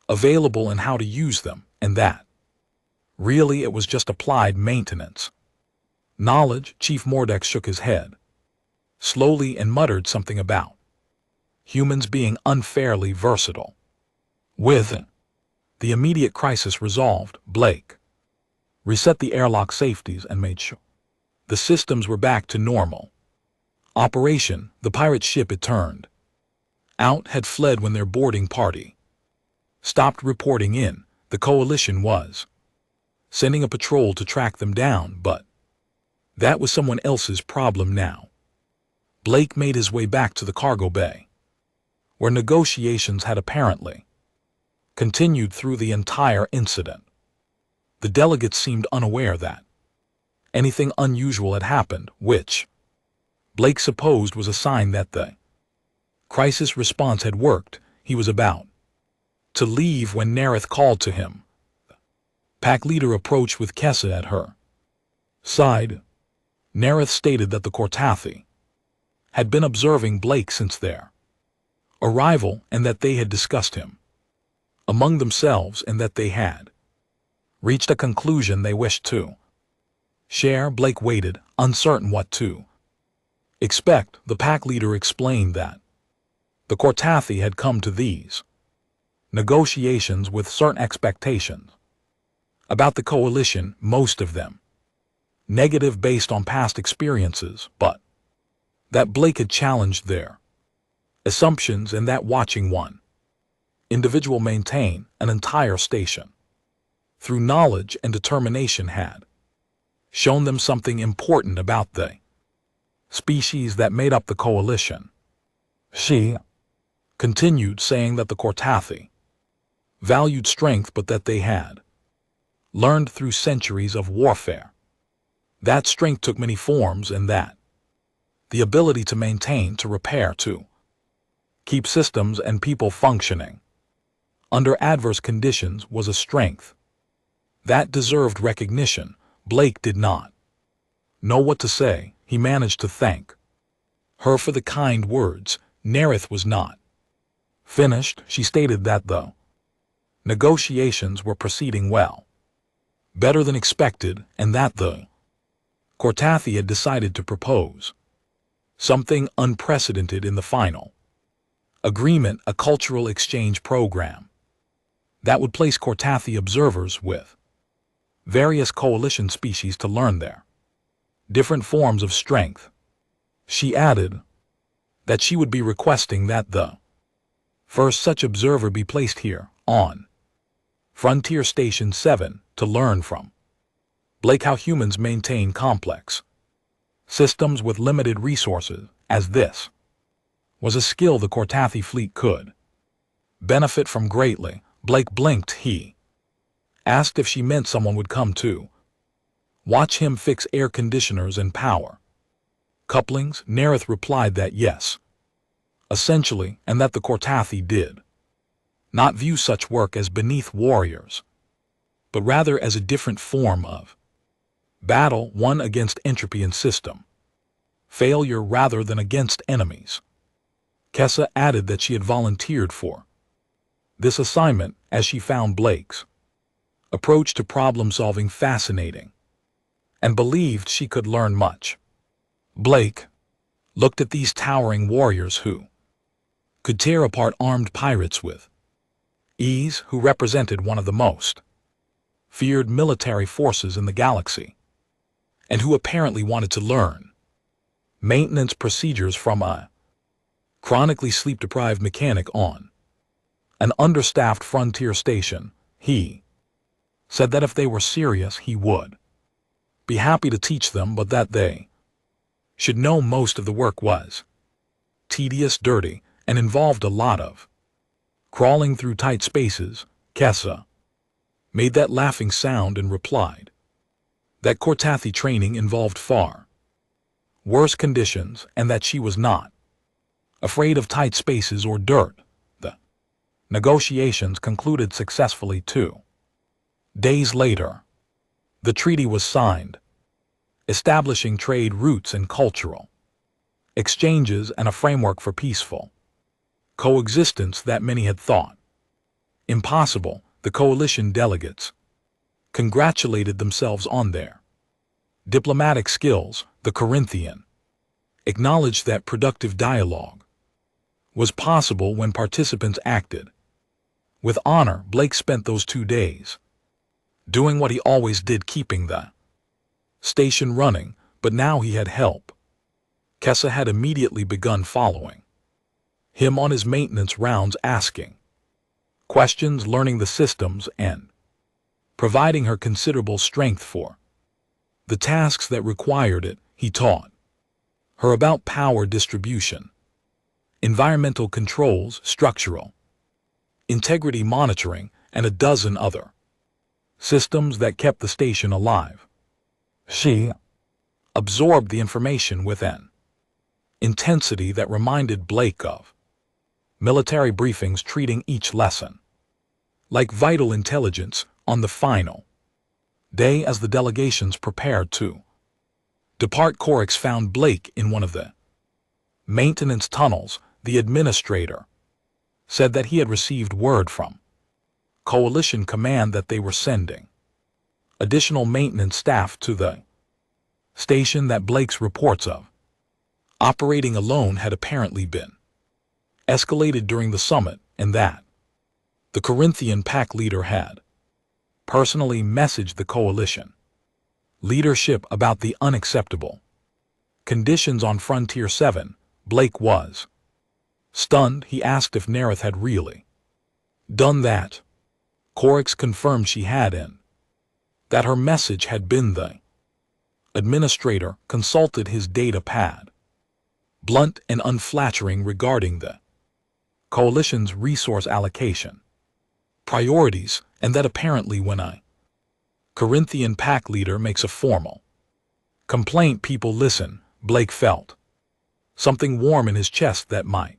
available and how to use them, and that really it was just applied maintenance knowledge. Chief Mordex shook his head slowly and muttered something about humans being unfairly versatile. With the immediate crisis resolved, Blake reset the airlock safeties and made sure the systems were back to normal operation. The pirate ship it turned out had fled when their boarding party stopped reporting in. The coalition was sending a patrol to track them down, but that was someone else's problem now. Blake made his way back to the cargo bay, where negotiations had apparently continued through the entire incident. The delegates seemed unaware that anything unusual had happened, which Blake supposed was a sign that the crisis response had worked. He was about to leave when Nerith called to him. The pack leader approached with Kessa at her side. Nerith stated that the Kortathi had been observing Blake since their arrival, and that they had discussed him among themselves, and that they had reached a conclusion they wished to share. Blake waited, uncertain what to expect. The pack leader explained that the Kortathi had come to these negotiations with certain expectations about the coalition, most of them negative based on past experiences, but that Blake had challenged their assumptions, and that watching one individual maintain an entire station through knowledge and determination had shown them something important about the species that made up the coalition. She continued, saying that the Kortathi valued strength, but that they had learned through centuries of warfare that strength took many forms, and that the ability to maintain, to repair, to keep systems and people functioning under adverse conditions was a strength that deserved recognition. Blake did not know what to say. He managed to thank her for the kind words. Nerith was not finished. She stated that the negotiations were proceeding well, better than expected, and that the Kortathi had decided to propose something unprecedented in the final agreement, a cultural exchange program that would place Kortathi observers with various coalition species to learn their different forms of strength. She added that she would be requesting that the first such observer be placed here on Frontier Station 7 to learn from Blake how humans maintain complex systems with limited resources, as this was a skill the Kortathi fleet could benefit from greatly. Blake blinked. He asked if she meant someone would come to watch him fix air conditioners and power couplings. Nerith replied that yes, essentially, and that the Kortathi did not view such work as beneath warriors, but rather as a different form of battle, one against entropy and system failure rather than against enemies. Kessa added that she had volunteered for this assignment as she found Blake's approach to problem-solving fascinating and believed she could learn much. Blake looked at these towering warriors who could tear apart armed pirates with ease, who represented one of the most feared military forces in the galaxy, and who apparently wanted to learn maintenance procedures from a chronically sleep-deprived mechanic on an understaffed frontier station. He said that if they were serious, he would be happy to teach them, but that they should know most of the work was tedious, dirty, and involved a lot of crawling through tight spaces. Kessa made that laughing sound and replied that Cortathi training involved far worse conditions and that she was not afraid of tight spaces or dirt. The negotiations concluded successfully 2 days later. The treaty was signed, establishing trade routes and cultural exchanges and a framework for peaceful coexistence that many had thought impossible. The coalition delegates congratulated themselves on their diplomatic skills. The Corinthian acknowledged that productive dialogue was possible when participants acted with honor. Blake spent those 2 days doing what he always did, keeping the station running, but now he had help. Kessa had immediately begun following him on his maintenance rounds, asking questions, learning the systems, and providing her considerable strength for the tasks that required it. He taught her about power distribution, environmental controls, structural integrity monitoring, and a dozen other systems that kept the station alive. She absorbed the information with an intensity that reminded Blake of military briefings, treating each lesson like vital intelligence. On the final day, as the delegations prepared to depart, Corix found Blake in one of the maintenance tunnels. The administrator said that he had received word from Coalition Command that they were sending additional maintenance staff to the station, that Blake's reports of operating alone had apparently been escalated during the summit, and that the Corinthian pack leader had personally messaged the coalition leadership about the unacceptable conditions on Frontier 7. Blake was stunned. He asked if Nerith had really done that. Corix confirmed she had, and that her message had been the administrator consulted his data pad, blunt and unflattering regarding the coalition's resource allocation priorities, and that apparently when a Corinthian pack leader makes a formal complaint, people listen. Blake felt something warm in his chest that might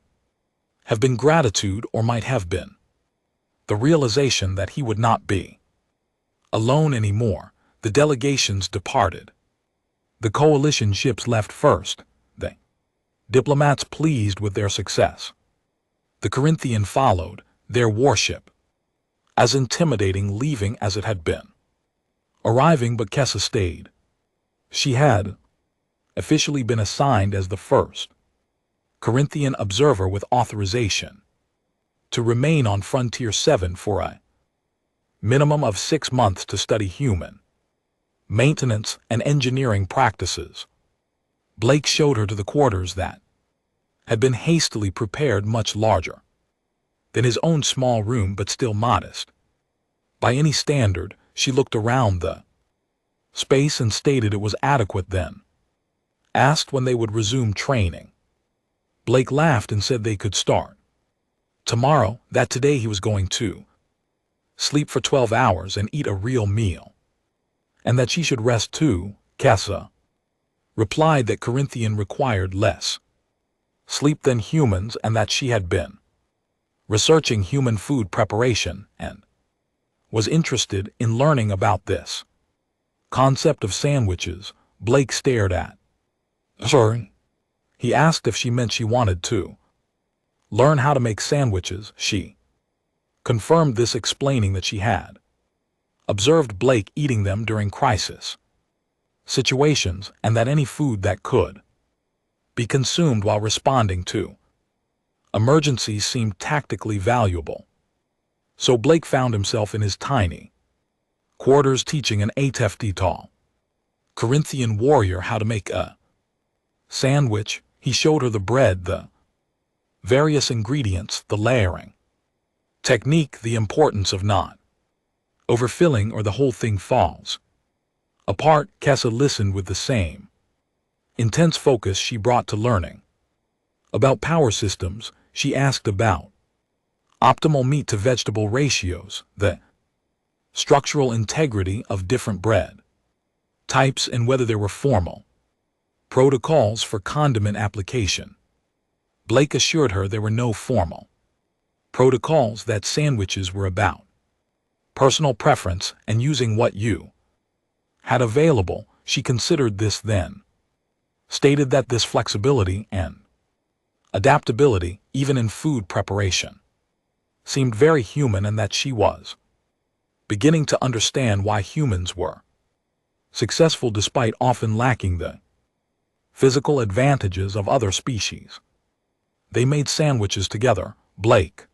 have been gratitude or might have been the realization that he would not be alone anymore. The delegations departed. The coalition ships left first, the diplomats pleased with their success. The Corinthian followed, their warship as intimidating, leaving as it had been arriving, but Kessa stayed. She had officially been assigned as the first Corinthian observer with authorization to remain on Frontier 7 for a minimum of 6 months to study human maintenance and engineering practices. Blake showed her to the quarters that had been hastily prepared, much larger than his own small room, but still modest by any standard. She looked around the space and stated it was adequate, then asked when they would resume training. Blake laughed and said they could start tomorrow, that today he was going to sleep for 12 hours and eat a real meal, and that she should rest too. Kessa replied that Corinthian required less sleep than humans, and that she had been researching human food preparation and was interested in learning about this concept of sandwiches. Blake stared at her. He asked if she meant she wanted to learn how to make sandwiches. She confirmed this, explaining that she had observed Blake eating them during crisis situations, and that any food that could be consumed while responding to emergencies seemed tactically valuable. So Blake found himself in his tiny quarters teaching an 8-FT tall Corinthian warrior how to make a sandwich. He showed her the bread, the various ingredients, the layering, Technique, the importance of not overfilling or the whole thing falls apart. Kessa listened with the same intense focus she brought to learning. About power systems, she asked about optimal meat-to-vegetable ratios, the structural integrity of different bread types, and whether there were formal protocols for condiment application. Blake assured her there were no formal protocols, that sandwiches were about personal preference and using what you had available. She considered this, then stated that this flexibility and adaptability, even in food preparation, seemed very human, and that she was beginning to understand why humans were successful despite often lacking the physical advantages of other species. They made sandwiches together. Blake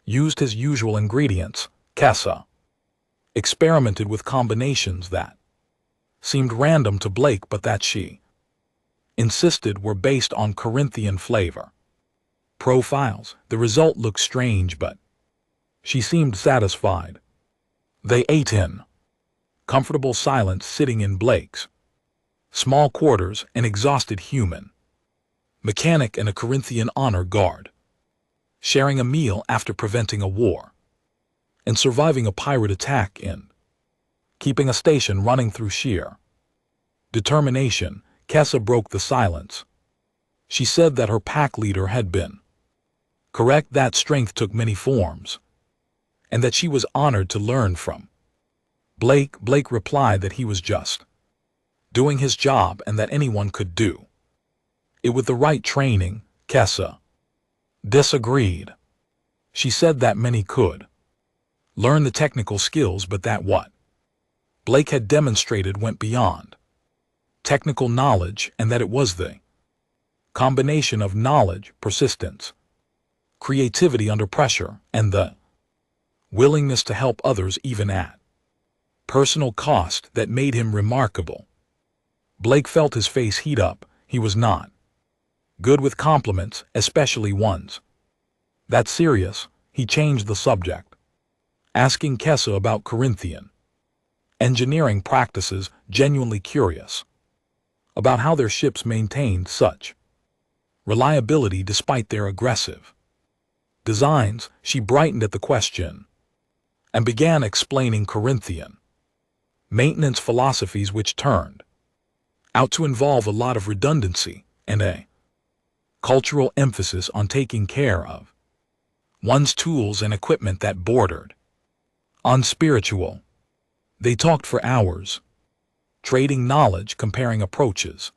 used his usual ingredients. Kessa experimented with combinations that seemed random to Blake, but that she insisted were based on Corinthian flavor profiles. The result looked strange, but she seemed satisfied. They ate in comfortable silence, sitting in Blake's small quarters, an exhausted human mechanic and a Corinthian honor guard, sharing a meal after preventing a war and surviving a pirate attack and keeping a station running through sheer determination. Kessa broke the silence. She said that her pack leader had been correct, that strength took many forms, and that she was honored to learn from Blake. Blake replied that he was just doing his job and that anyone could do it with the right training. Kessa disagreed. She said that many could learn the technical skills, but that what Blake had demonstrated went beyond technical knowledge, and that it was the combination of knowledge, persistence, creativity under pressure, and the willingness to help others even at personal cost that made him remarkable. Blake felt his face heat up. He was not good with compliments, especially ones that serious. He changed the subject, asking Kessa about Corinthian engineering practices, genuinely curious about how their ships maintained such reliability despite their aggressive designs. She brightened at the question and began explaining Corinthian maintenance philosophies, which turned out to involve a lot of redundancy and a cultural emphasis on taking care of one's tools and equipment that bordered on spiritual. They talked for hours, trading knowledge, comparing approaches,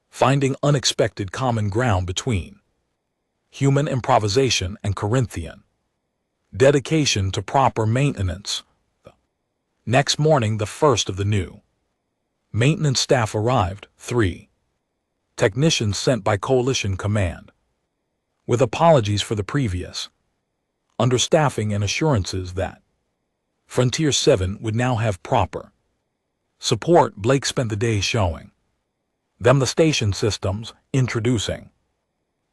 finding unexpected common ground between human improvisation and Corinthian dedication to proper maintenance. Next morning, the first of the new maintenance staff arrived, 3 technicians sent by Coalition Command, with apologies for the previous understaffing and assurances that Frontier 7 would now have proper support. Blake spent the day showing them the station systems, introducing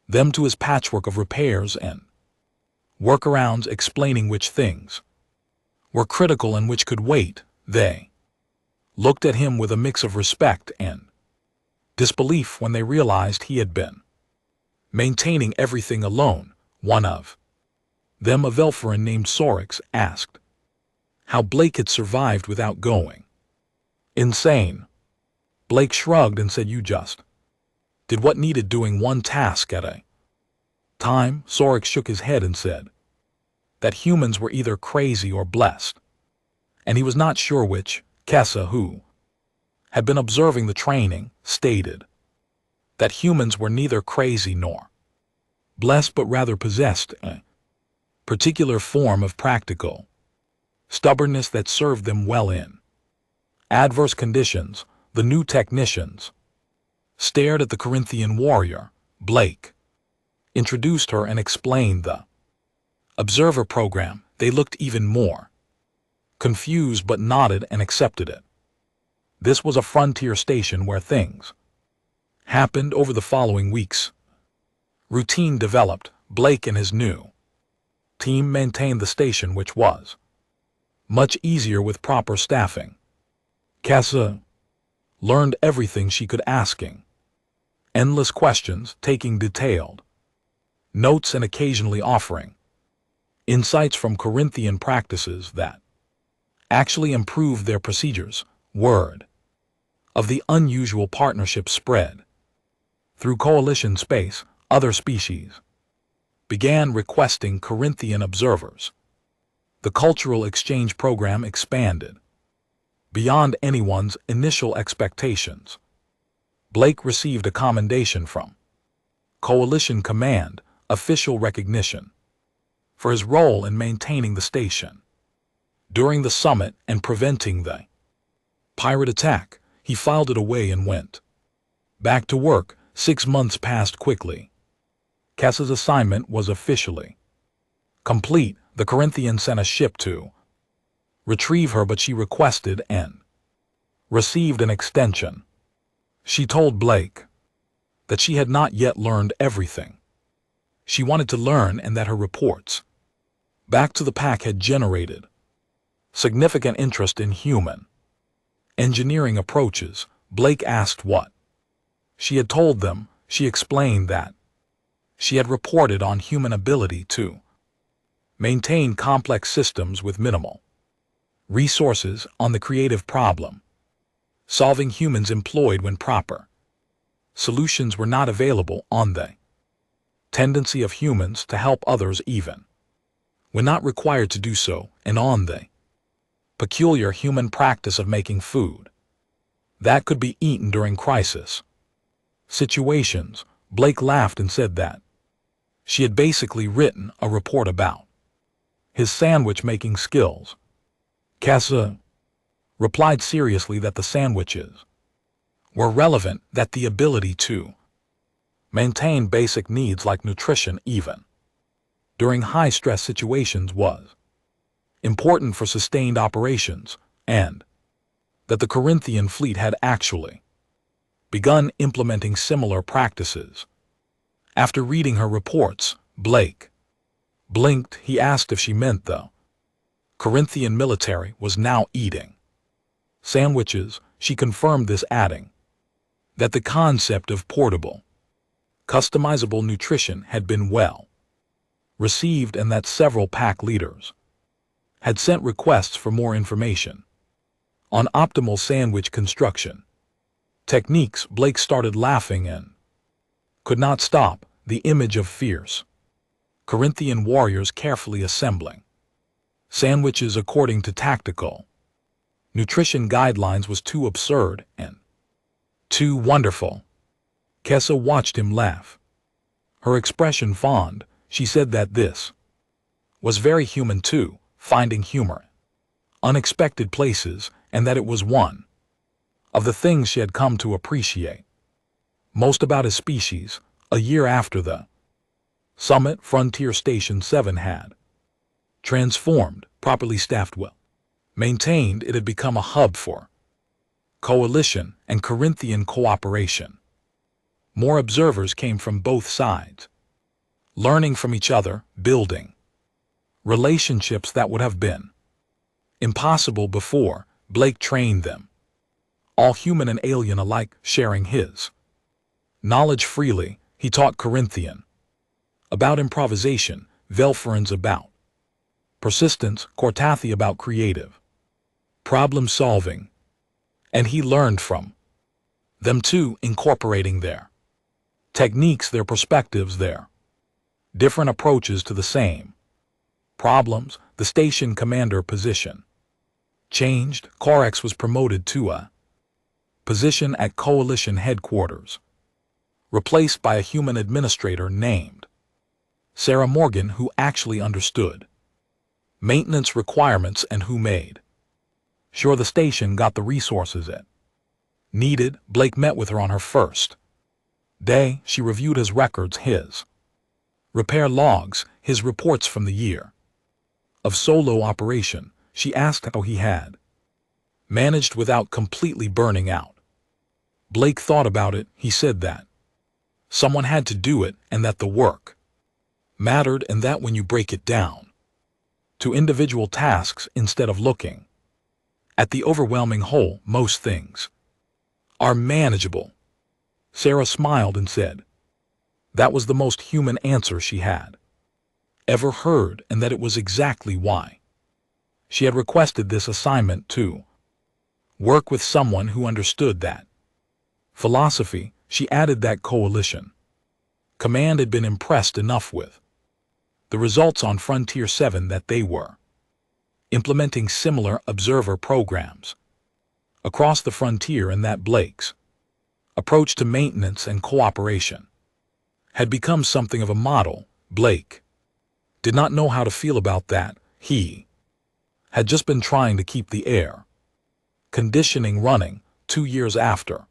them to his patchwork of repairs and workarounds, explaining which things were critical and which could wait. They looked at him with a mix of respect and disbelief when they realized he had been maintaining everything alone. One of them, a Velforan named Sorix, asked how Blake had survived without going insane. Blake shrugged and said, "You just did what needed doing, one task at a time." Sorix shook his head and said that humans were either crazy or blessed, and he was not sure which. Kessa, who had been observing the training, stated that humans were neither crazy nor blessed, but rather possessed a particular form of practical stubbornness that served them well in adverse conditions. The new technicians stared at the Corinthian warrior. Blake introduced her and explained the observer program. They looked even more confused but nodded and accepted it. This was a frontier station where things happened over the following weeks. Routine developed. Blake and his new team maintained the station, which was much easier with proper staffing. Kessa learned everything she could, asking endless questions, taking detailed notes, and occasionally offering insights from Corinthian practices that actually improved their procedures. Word of the unusual partnership spread through coalition space. Other species began requesting Corinthian observers. The cultural exchange program expanded beyond anyone's initial expectations. Blake received a commendation from Coalition Command, official recognition, for his role in maintaining the station during the summit and preventing the pirate attack. He filed it away and went back to work. 6 months passed quickly. Kessa's assignment was officially complete. The Corinthians sent a ship to retrieve her, but she requested and received an extension. She told Blake that she had not yet learned everything she wanted to learn, and that her reports back to the pack had generated significant interest in human engineering approaches. Blake asked what she had told them. She explained that she had reported on human ability to maintain complex systems with minimal resources, on the creative problem solving humans employed when proper solutions were not available, on the tendency of humans to help others even when not required to do so, and on the peculiar human practice of making food that could be eaten during crisis situations. Blake laughed and said that she had basically written a report about his sandwich-making skills. Kessa replied seriously that the sandwiches were relevant, that the ability to maintain basic needs like nutrition even during high-stress situations was important for sustained operations, and that the Corinthian fleet had actually begun implementing similar practices. After reading her reports, Blake blinked. He asked if she meant the Corinthian military was now eating sandwiches. She confirmed this, adding that the concept of portable, customizable nutrition had been well received, and that several pack leaders had sent requests for more information on optimal sandwich construction techniques. Blake started laughing and could not stop. The image of fierce Corinthian warriors carefully assembling sandwiches according to tactical nutrition guidelines was too absurd and too wonderful. Kessa watched him laugh, her expression fond. She said that this was very human too, finding humor in unexpected places, and that it was one of the things she had come to appreciate most about his species. A year after the summit, Frontier Station 7 had transformed, properly staffed, well maintained. It had become a hub for coalition and Corinthian cooperation. More observers came from both sides, learning from each other, building relationships that would have been impossible before. Blake trained them, all human and alien alike, sharing his knowledge freely. He taught Corinthian about improvisation, Velferans about persistence, Cortathi about creative problem solving, and he learned from them too, incorporating their techniques, their perspectives, their different approaches to the same problems. The station commander position changed. Corex was promoted to a position at coalition headquarters, replaced by a human administrator named Sarah Morgan, who actually understood maintenance requirements and who made sure the station got the resources it needed. Blake met with her on her first day. She reviewed his records, his repair logs, his reports from the year of solo operation. She asked how he had managed without completely burning out. Blake thought about it. He said that someone had to do it, and that the work mattered, and that when you break it down, to individual tasks instead of looking at the overwhelming whole. Most things are manageable. Sarah smiled and said that was the most human answer she had ever heard, and that it was exactly why she had requested this assignment to work with someone who understood that philosophy. She added that Coalition Command had been impressed enough with the results on Frontier 7 that they were implementing similar observer programs across the frontier, and that Blake's approach to maintenance and cooperation had become something of a model. Blake did not know how to feel about that. He had just been trying to keep the air conditioning running. 2 years after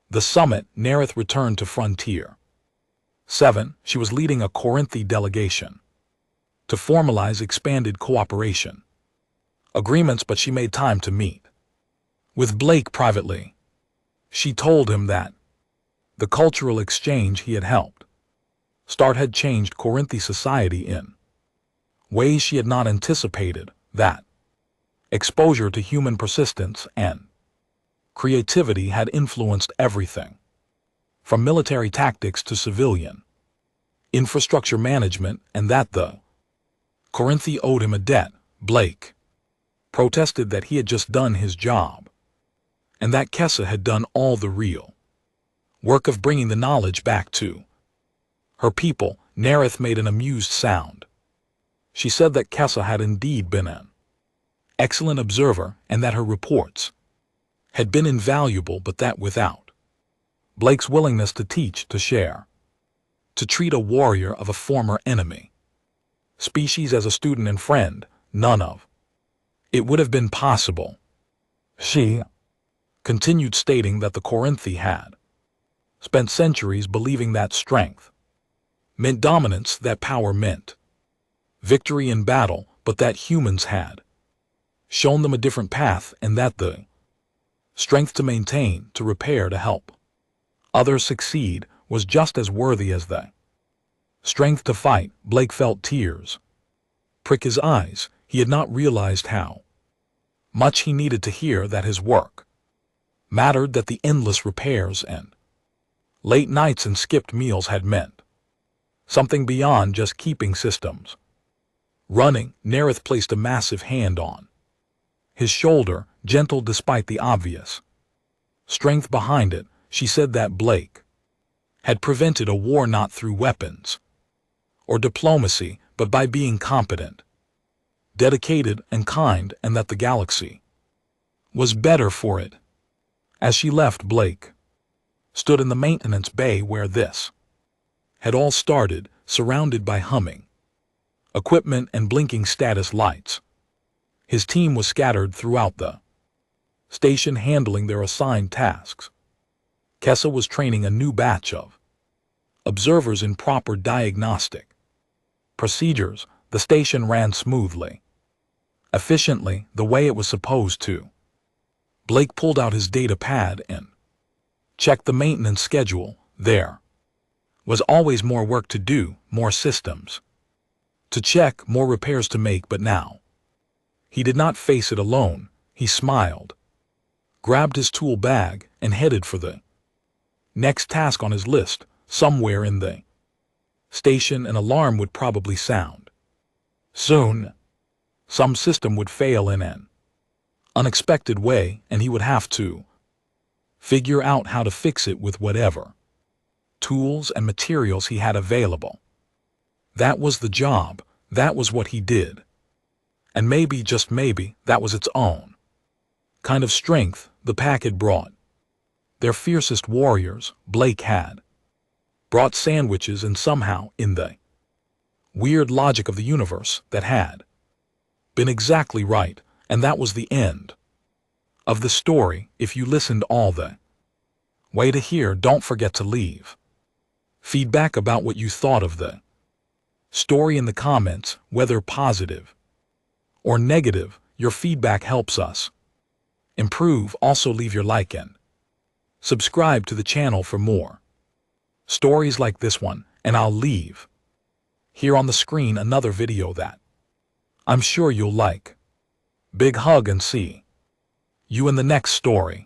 the summit, Nerith returned to Frontier 7. She was leading a Corinthi delegation to formalize expanded cooperation agreements, but she made time to meet with Blake privately. She told him that the cultural exchange he had helped start had changed Corinthi society in ways she had not anticipated, that exposure to human persistence and creativity had influenced everything from military tactics to civilian infrastructure management, and that the Corinthi owed him a debt. Blake protested that he had just done his job, and that Kessa had done all the real work of bringing the knowledge back to her people. Nerith made an amused sound. She said that Kessa had indeed been an excellent observer, and that her reports had been invaluable, but that without Blake's willingness to teach, to share, to treat a warrior of a former enemy species as a student and friend, none of it would have been possible. She continued, stating that the Corinthi had spent centuries believing that strength meant dominance, that power meant victory in battle, but that humans had shown them a different path, and that the strength to maintain, to repair, to help others succeed was just as worthy as the strength to fight. Blake felt tears prick his eyes. He had not realized how much he needed to hear that his work mattered, that the endless repairs and late nights and skipped meals had meant something beyond just keeping systems running. Nerith placed a massive hand on his shoulder, gentle despite the obvious strength behind it. She said that Blake had prevented a war not through weapons or diplomacy, but by being competent, dedicated, and kind, and that the galaxy was better for it. As she left, Blake stood in the maintenance bay where this had all started, surrounded by humming equipment and blinking status lights. His team was scattered throughout the station, handling their assigned tasks. Kessa was training a new batch of observers in proper diagnostic procedures. The station ran smoothly, efficiently, the way it was supposed to. Blake pulled out his data pad and checked the maintenance schedule. There was always more work to do, more systems to check, more repairs to make, but now he did not face it alone. He smiled, grabbed his tool bag, and headed for the next task on his list. Somewhere in the station, an alarm would probably sound soon. Some system would fail in an unexpected way, and he would have to figure out how to fix it with whatever tools and materials he had available. That was the job. That was what he did. And maybe, just maybe, that was its own kind of strength the pack had brought. Their fiercest warriors. Blake had brought sandwiches, and somehow, in the weird logic of the universe, that had been exactly right, and that was the end of the story. If you listened all the way to here, don't forget to leave feedback about what you thought of the story in the comments, whether positive or negative. Your feedback helps us improve. Also, leave your like and subscribe to the channel for more stories like this one, and I'll leave here on the screen another video that I'm sure you'll like. Big hug and see you in the next story.